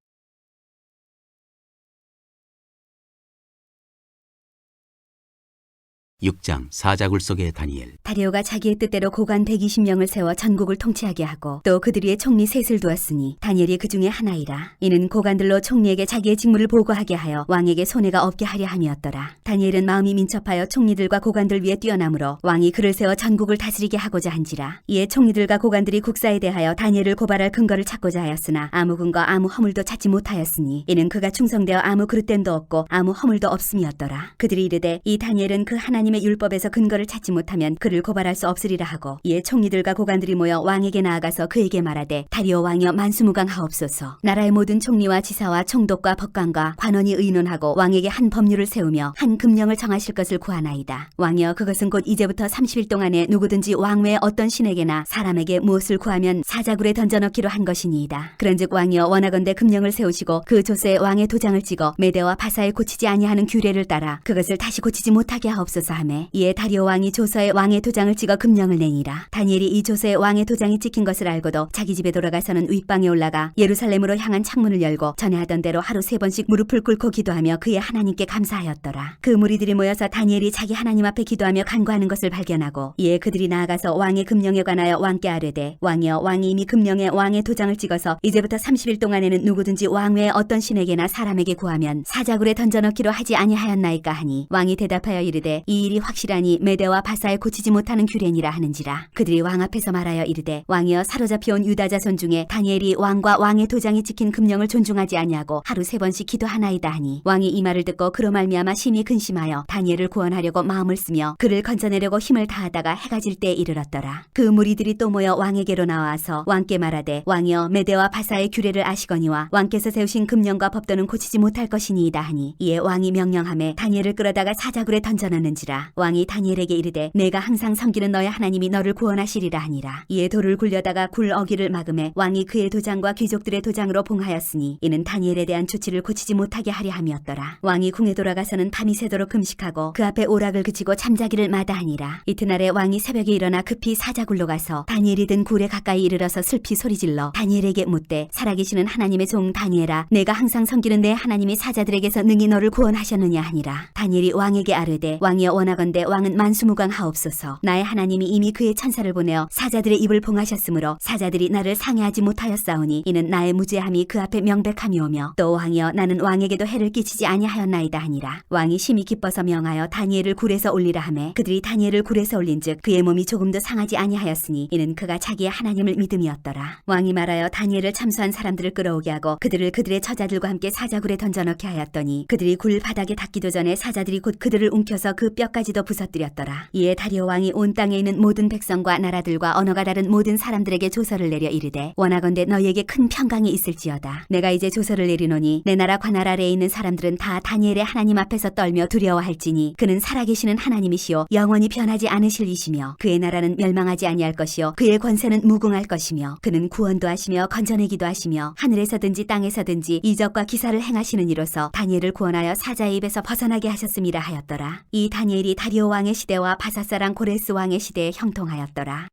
Speaker 1: 6장 사자굴 속의 다니엘.
Speaker 2: 다리오가 자기의 뜻대로 고관 120명을 세워 전국을 통치하게 하고 또 그들 위에 총리 셋을 두었으니 다니엘이 그 중에 하나이라. 이는 고관들로 총리에게 자기의 직무를 보고하게 하여 왕에게 손해가 없게 하려 함이었더라. 다니엘은 마음이 민첩하여 총리들과 고관들 위에 뛰어나므로 왕이 그를 세워 전국을 다스리게 하고자 한지라. 이에 총리들과 고관들이 국사에 대하여 다니엘을 고발할 근거를 찾고자 하였으나 아무 근거 아무 허물도 찾지 못하였으니 이는 그가 충성되어 아무 그릇됨도 없고 아무 허물도 없음이었더라. 그들이 이르되 이 다니엘은 그 하나님의 율법에서 근거를 찾지 못하면 그를 고발할 수 없으리라 하고 이에 총리들과 고관들이 모여 왕에게 나아가서 그에게 말하되 다리오 왕이여 만수무강하옵소서. 나라의 모든 총리와 지사와 총독과 법관과 관원이 의논하고 왕에게 한 법률을 세우며 한 금령을 정하실 것을 구하나이다. 왕이여 그것은 곧 이제부터 30일 동안에 누구든지 왕 외에 어떤 신에게나 사람에게 무엇을 구하면 사자굴에 던져넣기로 한 것이니이다. 그런즉 왕이여 원하건대 금령을 세우시고 그 조서에 왕의 도장을 찍어 메대와 바사에 고치지 아니하는 규례를 따라 그것을 다시 고치지 못하게 하옵소서 하매 이에 다리오 왕이 조서에 왕의 도장을 찍어 금령을 내니라. 다니엘이 이 조서에 왕의 도장이 찍힌 것을 알고도 자기 집에 돌아가서는 윗방에 올라가 예루살렘으로 향한 창문을 열고 전에 하던 대로 하루 3번씩 무릎을 꿇고 기도하며 그의 하나님께 감사하였더라. 그 무리들이 모여서 다니엘이 자기 하나님 앞에 기도하며 간구하는 것을 발견하고 이에 그들이 나아가서 왕의 금령에 관하여 왕께 아뢰되 왕이여 왕이 이미 금령에 왕의 도장을 찍어서 이제부터 30일 동안에는 누구든지 왕 외에 어떤 신에게나 사람에게 구하면 사자굴에 던져넣기로 하지 아니하였나이까 하니 왕이 대답하여 이르되 이 일이 확실하니 메대와 바사에 고치지 못하는 규례니라 하는지라. 그들이 왕 앞에서 말하여 이르되 왕이여 사로잡혀온 유다 자손 중에 다니엘이 왕과 왕의 도장이 찍힌 금령을 존중하지 아니하고 하루 3번씩 기도하나이다 하니 왕이 이 말을 듣고 그로 말미암아 심히 근심하여 다니엘을 구원하려고 마음을 쓰며 그를 건져내려고 힘을 다하다가 해가 질 때에 이르렀더라. 그 무리들이 또 모여 왕에게로 나와서 왕께 말하되 왕이여 메대와 바사의 규례를 아시거니와 왕께서 세우신 금령과 법도는 고치지 못할 것이니이다 하니 이에 왕이 명령하매 다니엘을 끌어다가 사자굴에 던져넣는지라. 왕이 다니엘에게 이르되 내가 항상 섬기는 너의 하나님이 너를 구원하시리라 하니라. 이에 돌을 굴려다가 굴 어기를 막음에 왕이 그의 도장과 귀족들의 도장으로 봉하였으니 이는 다니엘에 대한 조치를 고치지 못하게 하려 함이었더라. 왕이 궁에 돌아가서는 밤이 새도록 금식하고 그 앞에 오락을 그치고 잠자기를 마다하니라. 이튿날에 왕이 새벽에 일어나 급히 사자굴로 가서 다니엘이 든 굴에 가까이 이르러서 슬피 소리질러 다니엘에게 묻되 살아계시는 하나님의 종 다니엘아 내가 항상 섬기는 내 하나님이 사자들에게서 능히 너를 구원하셨느냐 하니라. 다니엘이 왕에게 아뢰되 왕이여 원하건대 왕은 만수무강하옵소서. 나의 하나님이 이미 그의 천사를 보내어 사자들의 입을 봉하셨으므로 사자들이 나를 상해하지 못하였사오니 이는 나의 무죄함이 그 앞에 명백함이오며 또 왕이여 나는 왕에게도 해를 끼치지 아니하였나이다 하니라. 왕이 심히 기뻐서 명하여 다니엘을 굴에서 올리라 하매 그들이 다니엘을 굴에서 올린즉 그의 몸이 조금도 상하지 아니하였으니 이는 그가 자기의 하나님을 믿음이었더라. 왕이 말하여 다니엘을 참수한 사람들을 끌어오게 하고 그들을 그들의 처자들과 함께 사자굴에 던져넣게 하였더니 그들이 굴 바닥에 닿기도 전에 사자들이 곧 그들을 움켜서 그 뼈까지도 부서뜨렸더라. 이에 다리오 왕이 온 땅에 있는 모든 백성과 나라들과 언어가 다른 모든 사람들에게 조서를 내려 이르되 원하건대 너희에게 큰 평강이 있을지어다. 내가 이제 조서를 내리노니 내 나라 관할 아래에 있는 사람들은 다 다니엘의 하나님 앞에서 떨며 두려워할지니 그는 살아계시는 하나님이시요 영원히 변하지 않으실 이시며 그의 나라는 멸망하지 아니할 것이요 그의 권세는 무궁할 것이며 그는 구원도 하시며 건져내기도 하시며 하늘에서든지 땅에서든지 이적과 기사를 행하시는 이로서 다니엘을 구원하여 사자의 입에서 벗어나게 하셨음이라 하였더라. 이 다니엘이 다리오 왕의 시대와 바사사랑 고레스 왕의 시대에 형통하였더라.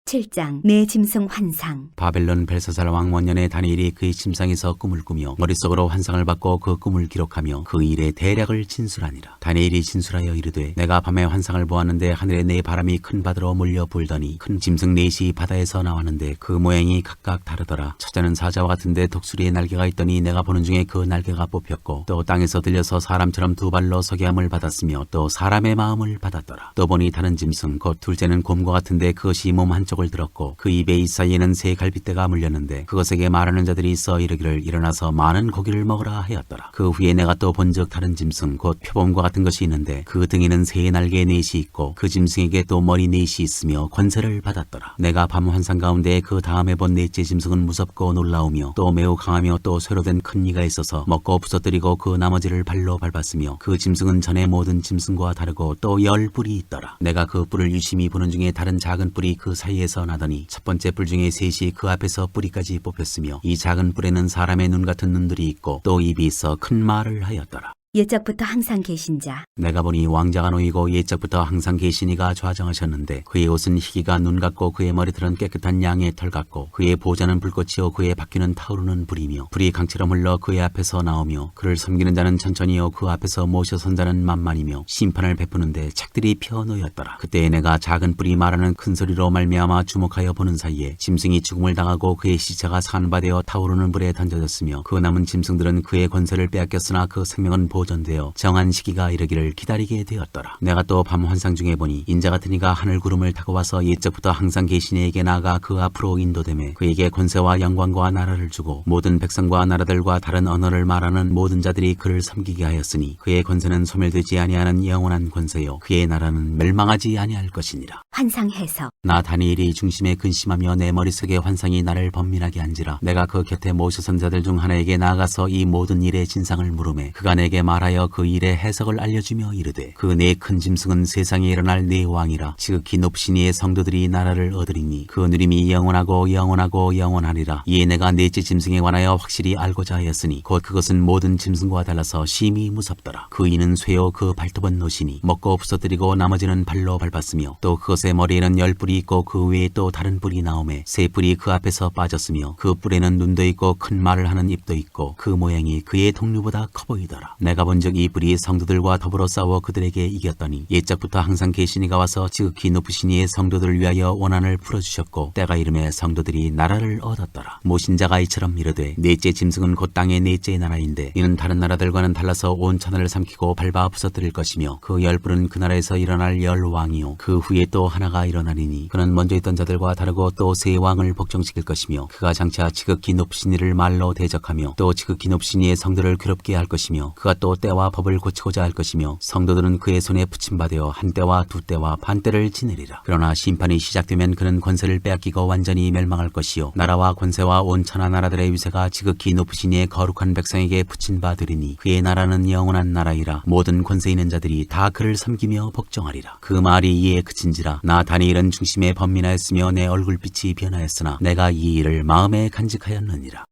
Speaker 2: 7장 내 짐승 환상.
Speaker 1: 바벨론 벨사살 왕 원년에 다니엘이 그의 침상에서 꿈을 꾸며 머릿속으로 환상을 받고 그 꿈을 기록하며 그 일의 대략을 진술하니라. 다니엘이 진술하여 이르되 내가 밤에 환상을 보았는데 하늘에 네 바람이 큰 바다로 몰려 불더니 큰 짐승 넷이 바다에서 나왔는데 그 모양이 각각 다르더라. 첫째는 사자와 같은데 독수리의 날개가 있더니 내가 보는 중에 그 날개가 뽑혔고 또 땅에서 들려서 사람처럼 두 발로 서게 함을 받았으며 또 사람의 마음을 받았더라. 또 보니 다른 짐승 곧 둘째는 곰과 같은데 그것이 몸 한쪽을 들었고 그 입에 이 사이에는 새 갈빗대가 물렸는데 그것에게 말하는 자들이 있어 이르기를 일어나서 많은 고기를 먹으라 하였더라. 그 후에 내가 또 본즉 다른 짐승 곧 표범과 같은 것이 있는데 그 등에는 새 날개 넷이 있고 그 짐승에게 또 머리 넷이 있으며 권세를 받았더라. 내가 밤 환상 가운데 그 다음에 본 넷째 짐승은 무섭고 놀라우며 또 매우 강하며 또 쇠로된 큰 이가 있어서 먹고 부서뜨리고 그 나머지를 발로 밟았으며 그 짐승은 전에 모든 짐승과 다르고 또 10뿔이 있더라. 내가 그 뿔을 유심히 보는 중에 다른 작은 뿔이 그 사이에서 나더니 첫 번째 뿔 중에 셋이 그 앞에서 뿌리까지 뽑혔으며 이 작은 뿔에는 사람의 눈 같은 눈들이 있고 또 입이 있어 큰 말을 하였더라.
Speaker 2: 옛적부터 항상 계신 자.
Speaker 1: 내가 보니 왕자가 놓이고 옛적부터 항상 계신 이가 좌정하셨는데 그의 옷은 희기가 눈 같고 그의 머리털은 깨끗한 양의 털 같고 그의 보좌는 불꽃이요 그의 바퀴는 타오르는 불이며 불이 강처럼 흘러 그의 앞에서 나오며 그를 섬기는 자는 천천히요 그 앞에서 모셔 선 자는 만만이며 심판을 베푸는데 책들이 펴 놓였더라. 그때에 내가 작은 뿔이 말하는 큰 소리로 말미암아 주목하여 보는 사이에 짐승이 죽음을 당하고 그의 시체가 산바되어 타오르는 불에 던져졌으며 그 남은 짐승들은 그의 권세를 빼앗겼으나 그 생명은 전되어 정한 시기가 이르기를 기다리게 되었더라. 내가 또 밤 환상 중에 보니 인자 같은 이가 하늘 구름을 타고 와서 옛적부터 항상 계신 이에게 나아가 그 앞으로 인도되매 그에게 권세와 영광과 나라를 주고 모든 백성과 나라들과 다른 언어를 말하는 모든 자들이 그를 섬기게 하였으니 그의 권세는 소멸되지 아니하는 영원한 권세요 그의 나라는 멸망하지 아니할 것이니라.
Speaker 2: 환상 해석.
Speaker 1: 나 다니엘이 중심에 근심하며 내 머릿속에 환상이 나를 번민하게 한지라 내가 그 곁에 모셔선 자들 중 하나에게 나아가서 이 모든 일의 진상을 물으매 그가 내게 말하여 그 일의 해석을 알려주며 이르되 그 네 큰 짐승은 세상에 일어날 네 왕이라 지극히 높으신 이의 성도들이 나라를 얻으리니 그 누림이 영원하고 영원하고 영원하리라. 이에 내가 넷째 짐승에 관하여 확실히 알고자 하였으니 곧 그것은 모든 짐승과 달라서 심히 무섭더라. 그 이는 쇠요 그 발톱은 노시니 먹고 부서뜨리고 나머지는 발로 밟았으며 또 그것의 머리에는 10뿔이 있고 그 외에 또 다른 뿔이 나오매 세 뿔이 그 앞에서 빠졌으며 그 뿔에는 눈도 있고 큰 말을 하는 입도 있고 그 모양이 그의 동류보다 커 보이더라. 내가 본즉 이 뿔이 성도들과 더불어 싸워 그들에게 이겼더니 옛적부터 항상 계신 이가 와서 지극히 높으신 이의 성도들을 위하여 원한을 풀어주셨고 때가 이름에 성도들이 나라를 얻었더라. 모신 자가 이처럼 이르되 넷째 짐승은 곧 땅의 넷째 나라인데 이는 다른 나라들과는 달라서 온 천하를 삼키고 밟아 부서뜨릴 것이며 그 10뿔은 그 나라에서 일어날 10왕이요 그 후에 또 하나가 일어나리니 그는 먼저 있던 자들과 다르고 또 세 왕을 복종시킬 것이며 그가 장차 지극히 높으신 이를 말로 대적하며 또 지극히 높으신 이의 성도를 괴롭게 할 것이며 그가 또 때와 법을 고치고자 할 것이며 성도들은 그의 손에 붙임받아 한 때와 두 때와 반 때를 지내리라. 그러나 심판이 시작되면 그는 권세를 빼앗기고 완전히 멸망할 것이요 나라와 권세와 온 천하 나라들의 위세가 지극히 높으신 이의 거룩한 백성에게 붙인 바 되리니 그의 나라는 영원한 나라이라. 모든 권세 있는 자들이 다 그를 섬기며 복종하리라. 그 말이 이에 그친지라. 나 다니엘은 중심에 번민하였으며 내 얼굴빛이 변하였으나 내가 이 일을 마음에 간직하였느니라.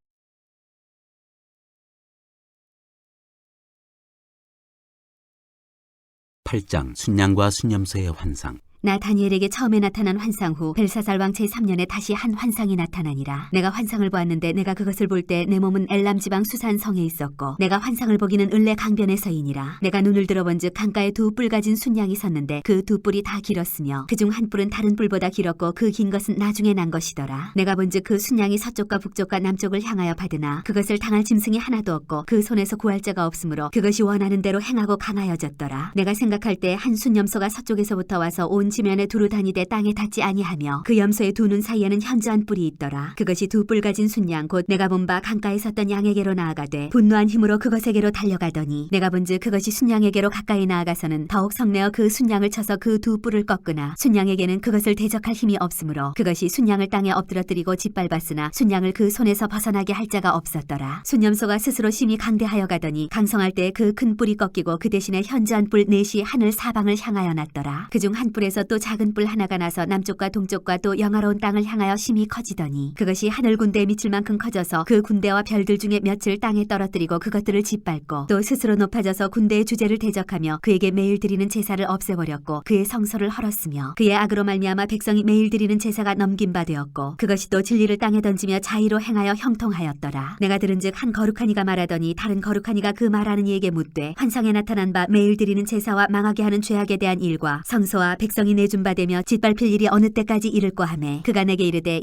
Speaker 1: 8장 순양과 순념소의 환상.
Speaker 2: 나 다니엘에게 처음에 나타난 환상 후 벨사살 왕 제3년에 다시 한 환상이 나타나니라. 내가 환상을 보았는데 내가 그것을 볼 때 내 몸은 엘람 지방 수산 성에 있었고 내가 환상을 보기는 을레 강변에 서이니라. 내가 눈을 들어본즉 강가에 두 뿔 가진 순양이 섰는데 그 두 뿔이 다 길었으며 그중 한 뿔은 다른 뿔보다 길었고 그 긴 것은 나중에 난 것이더라. 내가 본즉 그 순양이 서쪽과 북쪽과 남쪽을 향하여 받으나 그것을 당할 짐승이 하나도 없고 그 손에서 구할 자가 없으므로 그것이 원하는 대로 행하고 강하여졌더라. 내가 생각할 때 한 순염소가 서쪽에서부터 와서 온 지면에 두루 다니되 땅에 닿지 아니하며 그 염소의 두 눈 사이에는 현저한 뿔이 있더라. 그것이 두 뿔 가진 순양 곧 내가 본 바 강가에 섰던 양에게로 나아가되 분노한 힘으로 그것에게로 달려가더니 내가 본즉 그것이 순양에게로 가까이 나아가서는 더욱 성내어 그 순양을 쳐서 그 두 뿔을 꺾으나 순양에게는 그것을 대적할 힘이 없으므로 그것이 순양을 땅에 엎드러뜨리고 짓밟았으나 순양을 그 손에서 벗어나게 할 자가 없었더라. 순염소가 스스로 심히 강대하여 가더니 강성할 때 그 큰 뿔이 꺾이고 그 대신에 현저한 뿔 넷이 하늘 사방을 향하여 났더라. 그중 한 뿔에서 또 작은 뿔 하나가 나서 남쪽과 동쪽과 또 영화로운 땅을 향하여 심히 커지더니 그것이 하늘 군대에 미칠 만큼 커져서 그 군대와 별들 중에 몇을 땅에 떨어뜨리고 그것들을 짓밟고 또 스스로 높아져서 군대의 주제를 대적하며 그에게 매일 드리는 제사를 없애버렸고 그의 성소를 헐었으며 그의 악으로 말미암아 백성이 매일 드리는 제사가 넘긴 바 되었고 그것이 또 진리를 땅에 던지며 자의로 행하여 형통하였더라. 내가 들은즉 한 거룩한 이가 말하더니 다른 거룩한 이가 그 말하는 이에게 묻되 환상에 나타난 바 매일 드리는 제사와 망하게 하는 죄악에 대한 일과 성소와 백성이 내준 바 되며 짓밟힐 일이 어느 때까지 이를꼬 하매 그가 내게 이르되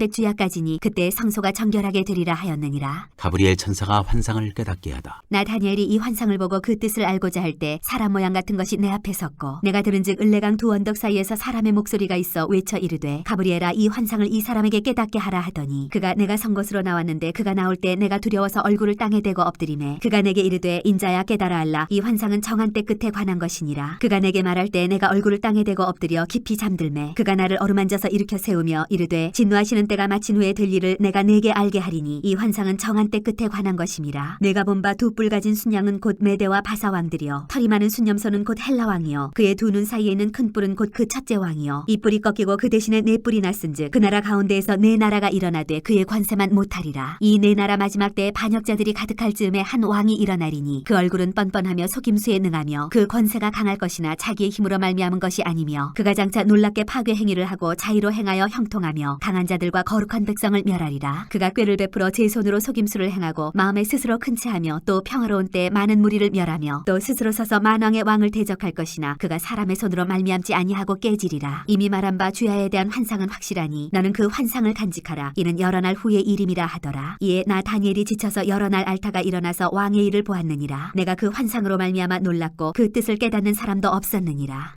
Speaker 2: 2300주야까지니 그때 성소가 정결하게 되리라 하였느니라.
Speaker 1: 가브리엘 천사가 환상을 깨닫게 하다.
Speaker 2: 나 다니엘이 이 환상을 보고 그 뜻을 알고자 할 때 사람 모양 같은 것이 내 앞에 섰고 내가 들은즉 을레강 두 언덕 사이에서 사람의 목소리가 있어 외쳐 이르되 가브리엘아 이 환상을 이 사람에게 깨닫게 하라 하더니 그가 내가 선 곳으로 나왔는데 그가 나올 때 내가 두려워서 얼굴을 땅에 대고 엎드리매 그가 내게 이르되 인자야 깨달아 알라 이 환상은 정한 때 끝에 관한 것이니라. 그가 내게 말할 때 내가 얼굴을 땅에 대고 엎드려 깊이 잠들매 그가 나를 어루만져서 일으켜 세우며 이르되 진노하시는 때가 마친 후에 될 일을 내가 네게 알게 하리니 이 환상은 정한 때 끝에 관한 것임이라. 내가 본 바 두 뿔 가진 순양은 곧 메대와 바사 왕들이요 털이 많은 순염소는 곧 헬라 왕이요 그의 두 눈 사이에 있는 큰 뿔은 곧 그 첫째 왕이요 이 뿔이 꺾이고 그 대신에 네 뿔이 났은즉 그 나라 가운데에서 네 나라가 일어나되 그의 관세만 못하리라. 이 네 나라 마지막 때에 반역자들이 가득할 즈음에 한 왕이 일어나리니 그 얼굴은 뻔뻔하며 속임수에 능하며 그 권세가 강할 것이나 자기의 힘으로 말미암은 것이 아니며 그가 장차 놀랍게 파괴 행위를 하고 자의로 행하여 형통하며 강한 자들과 거룩한 백성을 멸하리라. 그가 꾀를 베풀어 제 손으로 속임수를 행하고 마음에 스스로 큰 채하며 또 평화로운 때에 많은 무리를 멸하며 또 스스로 서서 만왕의 왕을 대적할 것이나 그가 사람의 손으로 말미암지 아니하고 깨지리라. 이미 말한 바 주야에 대한 환상은 확실하니 너는 그 환상을 간직하라. 이는 여러 날 후의 일임이라 하더라. 이에 나 다니엘이 지쳐서 여러 날 앓다가 일어나서 왕의 일을 보았느니라. 내가 그 환상으로 말미암아 놀랐고 그 뜻을 깨닫는 사람도 없었느니라.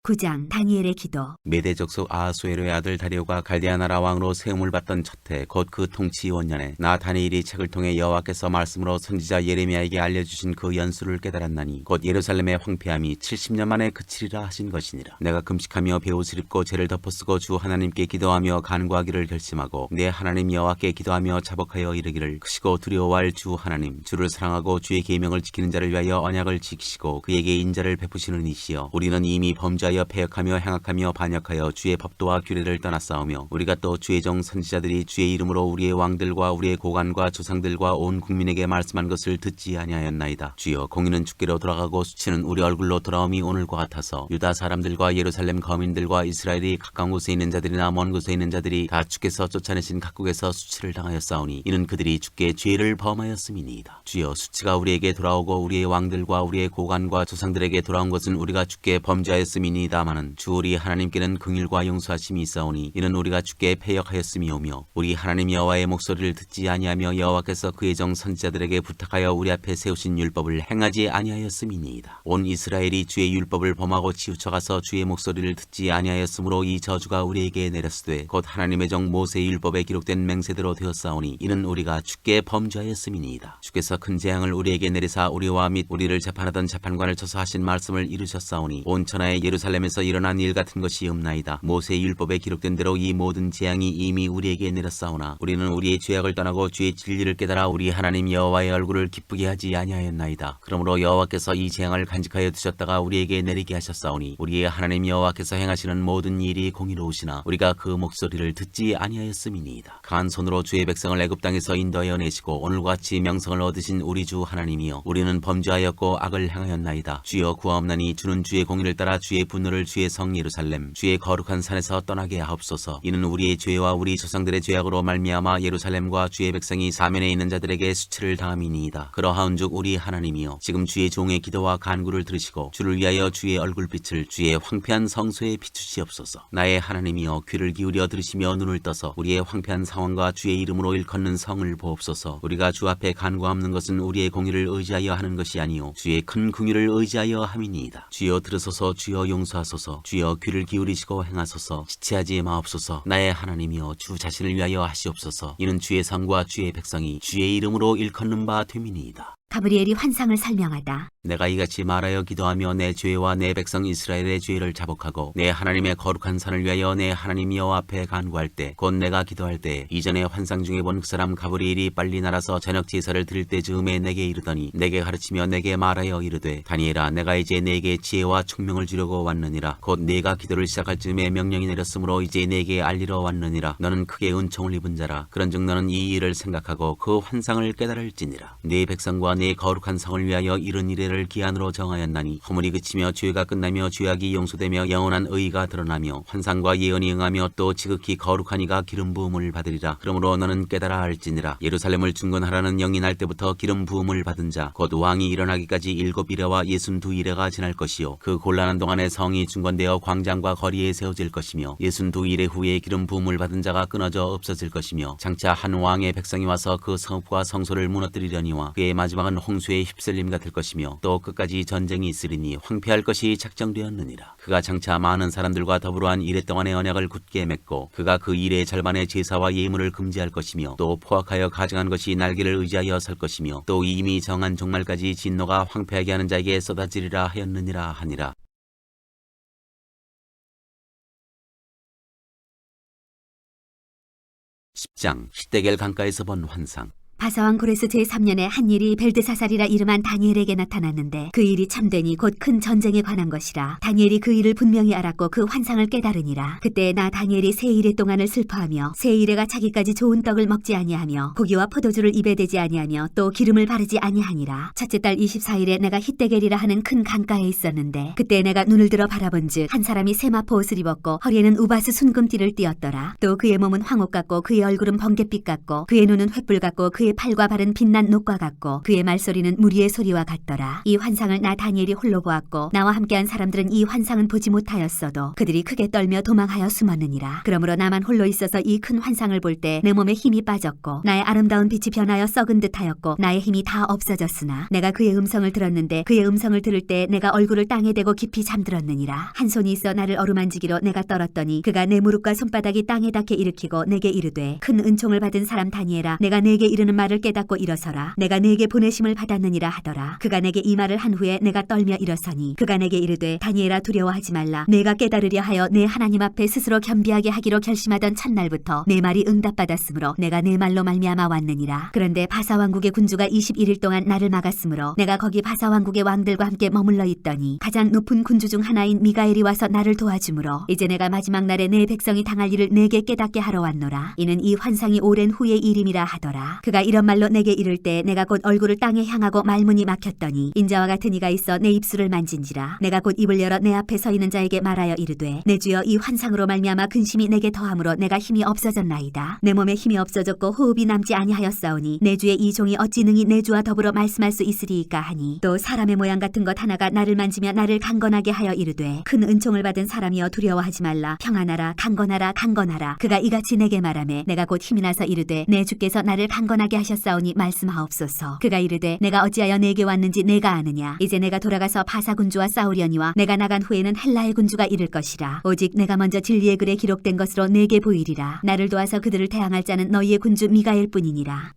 Speaker 2: 9장 다니엘의 기도.
Speaker 1: 메대 족속 아하수에로의 아들 다리오가 갈대아 나라 왕으로 세움을 받던 첫해 곧 그 통치 원년에 나 다니엘이 책을 통해 여호와께서 말씀으로 선지자 예레미야에게 알려주신 그 연수를 깨달았나니 곧 예루살렘의 황폐함이 70년 만에 그치리라 하신 것이니라. 내가 금식하며 베옷을 입고 죄를 덮어쓰고 주 하나님께 기도하며 간구하기를 결심하고 내 하나님 여호와께 기도하며 자복하여 이르기를 크시고 두려워할 주 하나님 주를 사랑하고 주의 계명을 지키는 자를 위하여 언약을 지키시고 그에게 인자를 베푸시는 이시여 우리는 이미 범죄하여 패역하며 행악하며 반역하여 주의 법도와 규례를 떠났사오며 우리가 또 주의 종 선지자들이 주의 이름으로 우리의 왕들과 우리의 고관과 조상들과 온 국민에게 말씀한 것을 듣지 아니하였나이다. 주여 공의는 주께로 돌아가고 수치는 우리 얼굴로 돌아옴이 오늘과 같아서 유다 사람들과 예루살렘 거민들과 이스라엘이 가까운 곳에 있는 자들이나 먼 곳에 있는 자들이 다 주께서 쫓아내신 각국에서 수치를 당하였사오니 이는 그들이 주께 죄를 범하였음이니이다. 주여 수치가 우리에게 돌아오고 우리의 왕들과 우리의 고관과 조상들에게 돌아온 것은 우리가 주께 범죄하였음이니 다마는 주 우리 하나님께는 긍휼과 용서하심이 있사오니 이는 우리가 주께 패역하였음이오며 우리 하나님 여호와의 목소리를 듣지 아니하며 여호와께서 그의 정 선지자들에게 부탁하여 우리 앞에 세우신 율법을 행하지 아니하였음이니이다. 온 이스라엘이 주의 율법을 범하고 치우쳐가서 주의 목소리를 듣지 아니하였으므로 이 저주가 우리에게 내렸으되 곧 하나님의 정 모세의 율법에 기록된 맹세대로 되었사오니 이는 우리가 주께 범죄하였음이니이다. 주께서 큰 재앙을 우리에게 내리사 우리와 및 우리를 재판하던 재판관을 쳐서 하신 말씀을 이루셨사오니 온 천하의 예루살렘 예루살렘에서 일어난 일 같은 것이 없나이다. 모세의 율법에 기록된 대로 이 모든 재앙이 이미 우리에게 내렸사오나 우리는 우리의 죄악을 떠나고 주의 진리를 깨달아 우리 하나님 여호와의 얼굴을 기쁘게 하지 아니하였나이다. 그러므로 여호와께서 이 재앙을 간직하여 두셨다가 우리에게 내리게 하셨사오니 우리의 하나님 여호와께서 행하시는 모든 일이 공의로우시나 우리가 그 목소리를 듣지 아니하였음이니이다. 강한 손으로 주의 백성을 애굽 땅에서 인도하여 내시고 오늘과 같이 명성을 얻으신 우리 주 하나님이여, 우리는 범죄하였고 악을 행하였나이다. 주여 구하옵나니 주는 주의 공의를 따라 주의 분노를 주의 성 예루살렘 주의 거룩한 산에서 떠나게 하옵소서. 이는 우리의 죄와 우리 조상들의 죄악으로 말미암아 예루살렘과 주의 백성이 사면에 있는 자들에게 수치를 당함이니이다. 그러하온즉 우리 하나님이여, 지금 주의 종의 기도와 간구를 들으시고 주를 위하여 주의 얼굴빛을 주의 황폐한 성소에 비추시옵소서. 나의 하나님이여, 귀를 기울여 들으시며 눈을 떠서 우리의 황폐한 상황과 주의 이름으로 일컫는 성을 보옵소서. 우리가 주 앞에 간구하는 것은 우리의 공의를 의지하여 하는 것이 아니요 주의 큰 긍휼을 의지하여 함이니이다. 주여 들으소서. 주여 용서하소서. 주여 귀를 기울이시고 행하소서. 지체하지 마옵소서. 나의 하나님이여, 주 자신을 위하여 하시옵소서. 이는 주의 성과 주의 백성이 주의 이름으로 일컫는 바 됨이니이다.
Speaker 2: 가브리엘이 환상을 설명하다.
Speaker 1: 내가 이같이 말하여 기도하며 내 죄와 내 백성 이스라엘의 죄를 자복하고 내 하나님의 거룩한 산을 위하여 내 하나님 여호와 앞에 간구할 때, 곧 내가 기도할 때 이전에 환상 중에 본 그 사람 가브리엘이 빨리 날아서 저녁 제사를 드릴 때 즈음에 내게 이르더니 내게 가르치며 내게 말하여 이르되, 다니엘아, 내가 이제 내게 지혜와 총명을 주려고 왔느니라. 곧 네가 기도를 시작할 즈음에 명령이 내렸으므로 이제 내게 알리러 왔느니라. 너는 크게 은총을 입은 자라. 그런즉 너는 이 일을 생각하고 그 환상을 깨달을지니라. 네 백성과 내 거룩한 성을 위하여 이른 이래를 기한으로 정하였나니 허물이 그치며 죄가 끝나며 죄악이 용서되며 영원한 의가 드러나며 환상과 예언이 응하며 또 지극히 거룩한 이가 기름 부음을 받으리라. 그러므로 너는 깨달아 알지니라. 예루살렘을 중건하라는 영이 날 때부터 기름 부음을 받은 자 곧 왕이 일어나기까지 7이레와 62이레가 지날 것이요, 그 곤란한 동안에 성이 중건되어 광장과 거리에 세워질 것이며 62이레 후에 기름 부음을 받은 자가 끊어져 없어질 것이며 장차 한 왕의 백성이 와서 그 성읍과 성소를 무너뜨리려니와 그의 마지막은 홍수의 휩쓸림 같을 것이며 또 끝까지 전쟁이 있으리니 황폐할 것이 작정되었느니라. 그가 장차 많은 사람들과 더불어 한 이레 동안의 언약을 굳게 맺고 그가 그 이레의 절반의 제사와 예물을 금지할 것이며 또 포악하여 가증한 것이 날개를 의지하여 설 것이며 또 이미 정한 종말까지 진노가 황폐하게 하는 자에게 쏟아지리라 하였느니라 하니라. 10장. 히데겔 강가에서 본 환상.
Speaker 2: 바사왕 고레스 제3년에 한 일이 벨드사살이라 이름한 다니엘에게 나타났는데 그 일이 참되니 곧 큰 전쟁에 관한 것이라. 다니엘이 그 일을 분명히 알았고 그 환상을 깨달으니라. 그때 나 다니엘이 세 일의 동안을 슬퍼하며 세 일에가 자기까지 좋은 떡을 먹지 아니하며 고기와 포도주를 입에 대지 아니하며 또 기름을 바르지 아니하니라. 첫째 달 24일에 내가 히데겔이라 하는 큰 강가에 있었는데 그때 내가 눈을 들어 바라본즉 한 사람이 세마포 옷을 입었고 허리에는 우바스 순금띠를 띠었더라. 또 그의 몸은 황옥 같고 그의 얼굴은 번갯빛 같고 그의 눈은 횃불 같고 그의 팔과 발은 빛난 녹과 같고 그의 말소리는 무리의 소리와 같더라. 이 환상을 나 다니엘이 홀로 보았고 나와 함께한 사람들은 이 환상은 보지 못하였어도 그들이 크게 떨며 도망하여 숨었느니라. 그러므로 나만 홀로 있어서 이 큰 환상을 볼 때 내 몸에 힘이 빠졌고 나의 아름다운 빛이 변하여 썩은 듯하였고 나의 힘이 다 없어졌으나 내가 그의 음성을 들었는데 그의 음성을 들을 때 내가 얼굴을 땅에 대고 깊이 잠들었느니라. 한 손이 있어 나를 어루만지기로 내가 떨었더니 그가 내 무릎과 손바닥이 땅에 닿게 일으키고 내게 이르되, 큰 은총을 받은 사람 다니엘아, 내가 내게 이르는 말을 깨닫고 일어서라. 내가 내게 보내심을 받았느니라 하더라. 그가 내게 이 말을 한 후에 내가 떨며 일어서니 그가 내게 이르되, 다니엘아, 두려워하지 말라. 내가 깨달으려 하여 내 하나님 앞에 스스로 겸비하게 하기로 결심하던 첫날부터 내 말이 응답받았으므로 내가 내 말로 말미암아 왔느니라. 그런데 바사 왕국의 군주가 21일 동안 나를 막았으므로 내가 거기 바사 왕국의 왕들과 함께 머물러 있더니 가장 높은 군주 중 하나인 미가엘이 와서 나를 도와주므로 이제 내가 마지막 날에 내 백성이 당할 일을 내게 깨닫게 하러 왔노라. 이는 이 환상이 오랜 후의 일임이라 하더라. 그가 이런 말로 내게 이를 때 내가 곧 얼굴을 땅에 향하고 말문이 막혔더니 인자와 같은 이가 있어 내 입술을 만진지라. 내가 곧 입을 열어 내 앞에 서 있는 자에게 말하여 이르되, 내 주여, 이 환상으로 말미암아 근심이 내게 더함으로 내가 힘이 없어졌나이다. 내 몸에 힘이 없어졌고 호흡이 남지 아니하였사오니 내 주의 이 종이 어찌 능히 내 주와 더불어 말씀할 수 있으리이까 하니, 또 사람의 모양 같은 것 하나가 나를 만지며 나를 강건하게 하여 이르되, 큰 은총을 받은 사람이여 두려워하지 말라. 평안하라. 강건하라. 강건하라. 그가 이같이 내게 말하매 내가 곧 힘이 나서 이르되, 내 주께서 나를 강건하게 하셨사오니 말씀하옵소서. 그가 이르되, 내가 어찌하여 내게 왔는지 내가 아느냐. 이제 내가 돌아가서 바사 군주와 싸우려니와 내가 나간 후에는 헬라의 군주가 이를 것이라. 오직 내가 먼저 진리의 글에 기록된 것으로 내게 보이리라. 나를 도와서 그들을 대항할 자는 너희의 군주 미가엘 뿐이니라.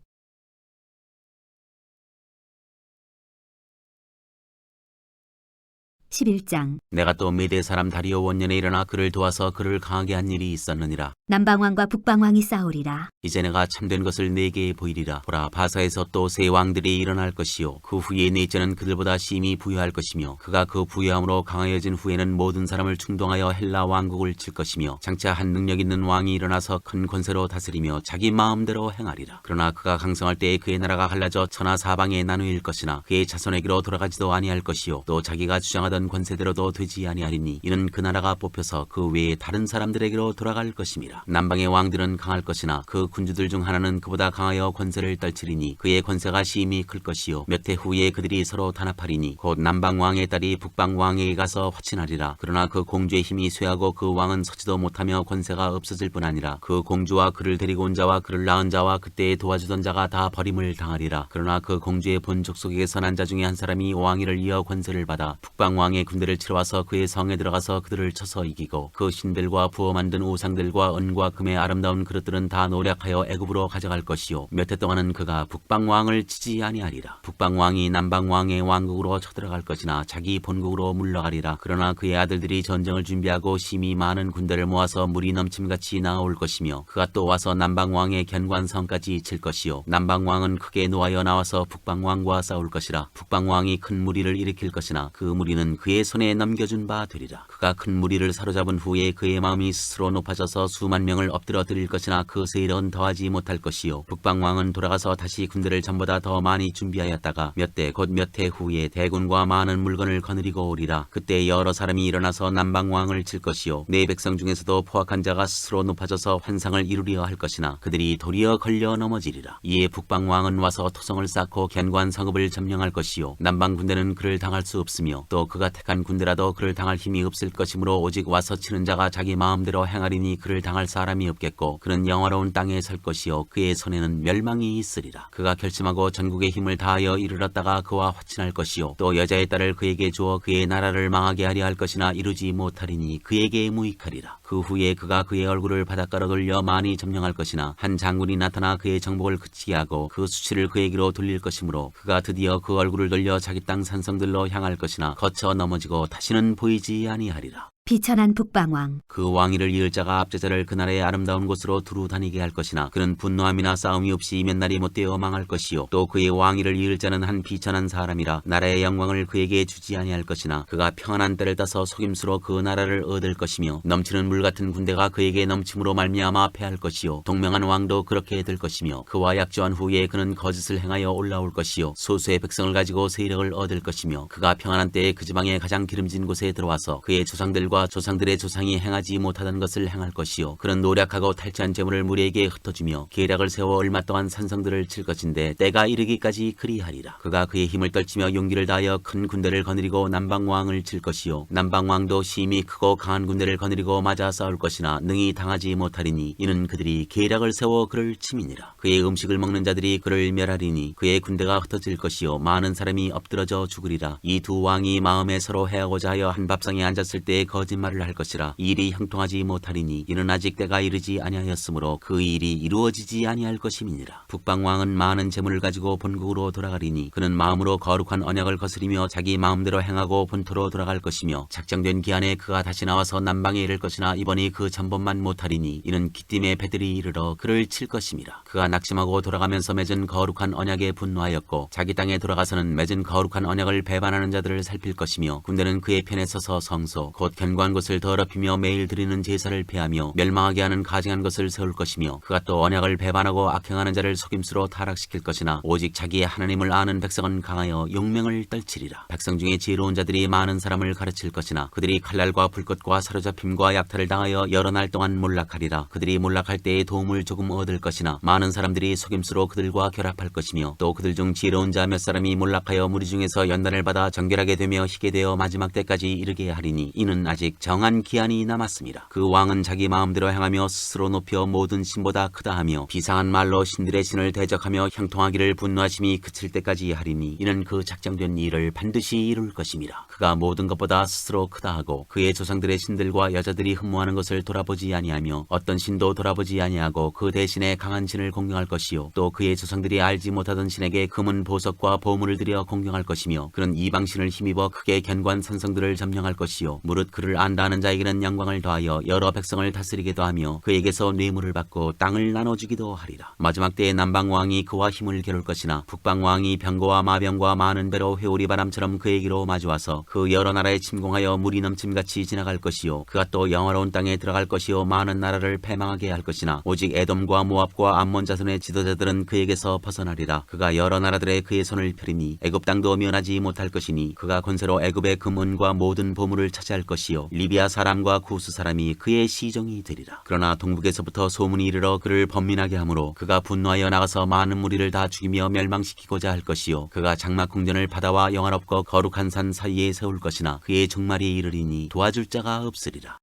Speaker 2: 11장.
Speaker 1: 내가 또 메대 사람 다리오 원년에 일어나 그를 도와서 그를 강하게 한 일이 있었느니라.
Speaker 2: 남방왕과 북방왕이 싸우리라.
Speaker 1: 이제 내가 참된 것을 네게 보이리라. 보라, 바사에서 또 세 왕들이 일어날 것이요 그 후에 넷째는 그들보다 심히 부유할 것이며 그가 그 부유함으로 강하여진 후에는 모든 사람을 충동하여 헬라 왕국을 칠 것이며 장차 한 능력 있는 왕이 일어나서 큰 권세로 다스리며 자기 마음대로 행하리라. 그러나 그가 강성할 때에 그의 나라가 갈라져 천하 사방에 나누일 것이나 그의 자손에게로 돌아가지도 아니할 것이요 또 자기가 주장하던 권세대로도 되지 아니하리니 이는 그 나라가 뽑혀서 그 외에 다른 사람들에게로 돌아갈 것임이라. 남방의 왕들은 강할 것이나 그 군주들 중 하나는 그보다 강하여 권세를 떨치리니 그의 권세가 심히 클 것이요 몇 해 후에 그들이 서로 단합하리니 곧 남방 왕의 딸이 북방 왕에게 가서 화친하리라. 그러나 그 공주의 힘이 쇠하고 그 왕은 서지도 못하며 권세가 없어질 뿐 아니라 그 공주와 그를 데리고 온 자와 그를 낳은 자와 그때에 도와주던 자가 다 버림을 당하리라. 그러나 그 공주의 본 족속에게서 난 자 중에 한 사람이 왕위를 이어 권세를 받아 북방 왕의 군대를 치러 와서 그의 성에 들어가서 그들을 쳐서 이기고 그 신들과 부어 만든 우상들과 은과 금의 아름다운 그릇들은 다 노략하여 애굽으로 가져갈 것이요 몇 해 동안은 그가 북방 왕을 치지 아니하리라. 북방 왕이 남방 왕의 왕국으로 쳐들어갈 것이나 자기 본국으로 물러가리라. 그러나 그의 아들들이 전쟁을 준비하고 심히 많은 군대를 모아서 물이 넘침같이 나아올 것이며 그가 또 와서 남방 왕의 견관성까지 칠 것이요 남방 왕은 크게 노하여 나와서 북방 왕과 싸울 것이라. 북방 왕이 큰 무리를 일으킬 것이나 그 무리는 그의 손에 넘겨준 바 되리라. 그가 큰 무리를 사로잡은 후에 그의 마음이 스스로 높아져서 수만 명을 엎드려 드릴 것이나 그 세일은 더하지 못할 것이요 북방 왕은 돌아가서 다시 군대를 전보다 더 많이 준비하였다가 몇 대 곧 몇 해 후에 대군과 많은 물건을 거느리고 오리라. 그때 여러 사람이 일어나서 남방 왕을 칠 것이요 내 백성 중에서도 포악한 자가 스스로 높아져서 환상을 이루려 할 것이나 그들이 도리어 걸려 넘어지리라. 이에 북방 왕은 와서 토성을 쌓고 견관 성읍을 점령할 것이요 남방 군대는 그를 당할 수 없으며 또 그가 택한 군대라도 그를 당할 힘이 없을 것이므로 오직 와서 치는 자가 자기 마음대로 행하리니 그를 당할 사람이 없겠고 그는 영화로운 땅에 설 것이요 그의 손에는 멸망이 있으리라. 그가 결심하고 전국의 힘을 다하여 이르렀다가 그와 화친할 것이요 또 여자의 딸을 그에게 주어 그의 나라를 망하게 하려 할 것이나 이루지 못하리니 그에게 무익하리라. 그 후에 그가 그의 얼굴을 바닷가로 돌려 많이 점령할 것이나 한 장군이 나타나 그의 정복을 그치게 하고 그 수치를 그에게로 돌릴 것이므로 그가 드디어 그 얼굴을 돌려 자기 땅 산성들로 향할 것이나 거쳐 넘어지고 다시는 보이지 아니하리라.
Speaker 2: 비천한 북방왕.
Speaker 1: 그 왕위를 이을 자가 압제자를 그 나라의 아름다운 곳으로 두루 다니게 할 것이나 그는 분노함이나 싸움이 없이 몇 날이 못되어 망할 것이요 또 그의 왕위를 이을 자는 한 비천한 사람이라 나라의 영광을 그에게 주지 아니할 것이나 그가 평안한 때를 따서 속임수로 그 나라를 얻을 것이며 넘치는 물 같은 군대가 그에게 넘침으로 말미암아 패할 것이요 동명한 왕도 그렇게 될 것이며 그와 약조한 후에 그는 거짓을 행하여 올라올 것이요 소수의 백성을 가지고 세력을 얻을 것이며 그가 평안한 때에 그 지방의 가장 기름진 곳에 들어와서 그의 조상들과 조상들의 조상이 행하지 못하던 것을 행할 것이요 그는 노력하고 탈취한 재물을 무리에게 흩어주며 계략을 세워 얼마 동안 산성들을 칠 것인데 때가 이르기까지 그리하리라. 그가 그의 힘을 떨치며 용기를 다하여 큰 군대를 거느리고 남방왕을 칠 것이요 남방왕도 심히 크고 강한 군대를 거느리고 맞아 싸울 것이나 능히 당하지 못하리니 이는 그들이 계략을 세워 그를 침이니라. 그의 음식을 먹는 자들이 그를 멸하리니 그의 군대가 흩어질 것이요 많은 사람이 엎드러져 죽으리라. 이 두 왕이 마음에 서로 해하고자 하여 한 밥상에 앉았을 때에 거짓말을 할 것이라. 이 일이 형통하지 못하리니 이는 아직 때가 이르지 아니하였으므로 그 일이 이루어지지 아니할 것임이니라. 북방왕은 많은 재물을 가지고 본국으로 돌아가리니 그는 마음으로 거룩한 언약을 거스리며 자기 마음대로 행하고 본토로 돌아갈 것이며 작정된 기한에 그가 다시 나와서 남방에 이를 것이나 이번이 그 전번만 못하리니 이는 기띔의 배들이 이르러 그를 칠 것임이라. 그가 낙심하고 돌아가면서 맺은 거룩한 언약에 분노하였고 자기 땅에 돌아가서는 맺은 거룩한 언약을 배반하는 자들을 살필 것이며 군대는 그의 편에 서서 성소 곧 견고한 것을 더럽히며 매일 드리는 제사를 폐하며 멸망하게 하는 가증한 것을 세울 것이며 그가 또 언약을 배반하고 악행하는 자를 속임수로 타락시킬 것이나 오직 자기의 하나님을 아는 백성은 강하여 용맹을 떨치리라. 백성 중에 지혜로운 자들이 많은 사람을 가르칠 것이나 그들이 칼날과 불꽃과 사로잡힘과 약탈을 당하여 여러 날 동안 몰락하리라. 그들이 몰락할 때에 도움을 조금 얻을 것이나 많은 사람들이 속임수로 그들과 결합할 것이며 또 그들 중 지혜로운 자 몇 사람이 몰락하여 무리 중에서 연단을 받아 정결하게 되며 희게 되어 마지막 때까지 이르게 하리니 이는 아직 아직 정한 기한이 남았습니다. 그 왕은 자기 마음대로 행하며 스스로 높여 모든 신보다 크다 하며 비상한 말로 신들의 신을 대적하며 형통하기를 분노하심이 그칠 때까지 하리니 이는 그 작정된 일을 반드시 이룰 것입니다. 그가 모든 것보다 스스로 크다 하고 그의 조상들의 신들과 여자들이 흠모하는 것을 돌아보지 아니하며 어떤 신도 돌아보지 아니하고 그 대신에 강한 신을 공경할 것이요 또 그의 조상들이 알지 못하던 신에게 금은 보석과 보물을 들여 공경할 것이며 그는 이방신을 힘입어 크게 견고한 산성들을 점령할 것이요 무릇 그를 안다 하는 자에게는 영광을 더하여 여러 백성을 다스리기도 하며 그에게서 뇌물을 받고 땅을 나눠주기도 하리라. 마지막 때에 남방왕이 그와 힘을 겨룰 것이나 북방왕이 병거와 마병과 많은 배로 회오리 바람처럼 그에게로 마주와서 그 여러 나라에 침공하여 물이 넘침같이 지나갈 것이요 그가 또 영화로운 땅에 들어갈 것이요 많은 나라를 패망하게 할 것이나 오직 에돔과 모압과 암몬 자손의 지도자들은 그에게서 벗어나리라. 그가 여러 나라들의 그의 손을 펴리니 애굽 땅도 면하지 못할 것이니 그가 권세로 애굽의 금은과 모든 보물을 차지할 것이요 리비아 사람과 구스 사람이 그의 시종이 되리라. 그러나 동북에서부터 소문이 이르러 그를 번민하게 하므로 그가 분노하여 나가서 많은 무리를 다 죽이며 멸망시키고자 할 것이요 그가 장막 궁전을 바다와 영화롭고 거룩한 산 사이에 세울 것이나 그의 종말이 이르리니 도와줄 자가 없으리라.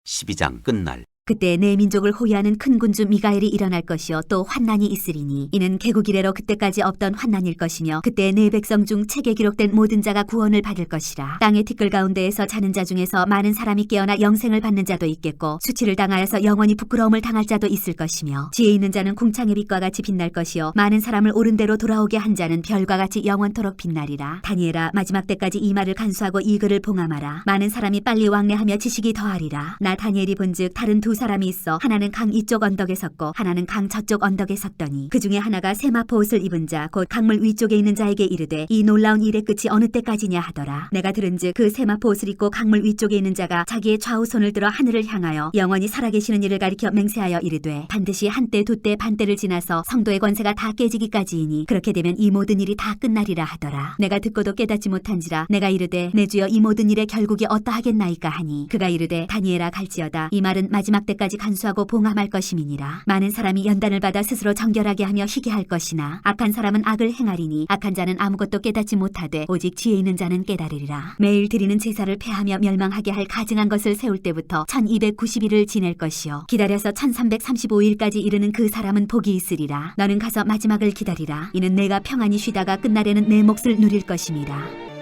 Speaker 1: 12장 끝날.
Speaker 2: 그때 내 민족을 호위하는 큰 군주 미가엘이 일어날 것이요 또 환난이 있으리니 이는 개국 이래로 그때까지 없던 환난일 것이며 그때 내 백성 중 책에 기록된 모든 자가 구원을 받을 것이라. 땅의 티끌 가운데에서 자는 자 중에서 많은 사람이 깨어나 영생을 받는 자도 있겠고 수치를 당하여서 영원히 부끄러움을 당할 자도 있을 것이며 지혜 있는 자는 궁창의 빛과 같이 빛날 것이요 많은 사람을 옳은 대로 돌아오게 한 자는 별과 같이 영원토록 빛나리라. 다니엘아 마지막 때까지 이 말을 간수하고 이 글을 봉함하라. 많은 사람이 빨리 왕래하며 지식이 더하리라. 나 다니엘이 본즉 다른 두 사람이 있어 하나는 강 이쪽 언덕에 섰고 하나는 강 저쪽 언덕에 섰더니 그 중에 하나가 세마포 옷을 입은 자 곧 강물 위쪽에 있는 자에게 이르되 이 놀라운 일의 끝이 어느 때까지냐 하더라. 내가 들은즉 그 세마포 옷을 입고 강물 위쪽에 있는 자가 자기의 좌우 손을 들어 하늘을 향하여 영원히 살아계시는 이를 가리켜 맹세하여 이르되 반드시 한때 두때 반때를 지나서 성도의 권세가 다 깨지기까지이니 그렇게 되면 이 모든 일이 다 끝나리라 하더라. 내가 듣고도 깨닫지 못한지라 내가 이르되 내 주여 이 모든 일의 결국이 어떠하겠나이까 하니 그가 이르되 다니엘아 갈지어다 이 말은 마지막 때까지 간수하고 봉함할 것임이니라. 많은 사람이 연단을 받아 스스로 정결하게 하며 희게 할 것이나 악한 사람은 악을 행하리니 악한 자는 아무것도 깨닫지 못하되 오직 지혜 있는 자는 깨달으리라. 매일 드리는 제사를 폐하며 멸망하게 할 가증한 것을 세울 때부터 1290일을 지낼 것이요 기다려서 1335일까지 이르는 그 사람은 복이 있으리라. 너는 가서 마지막을 기다리라. 이는 내가 평안히 쉬다가 끝날에는 내 몫을 누릴 것임이라.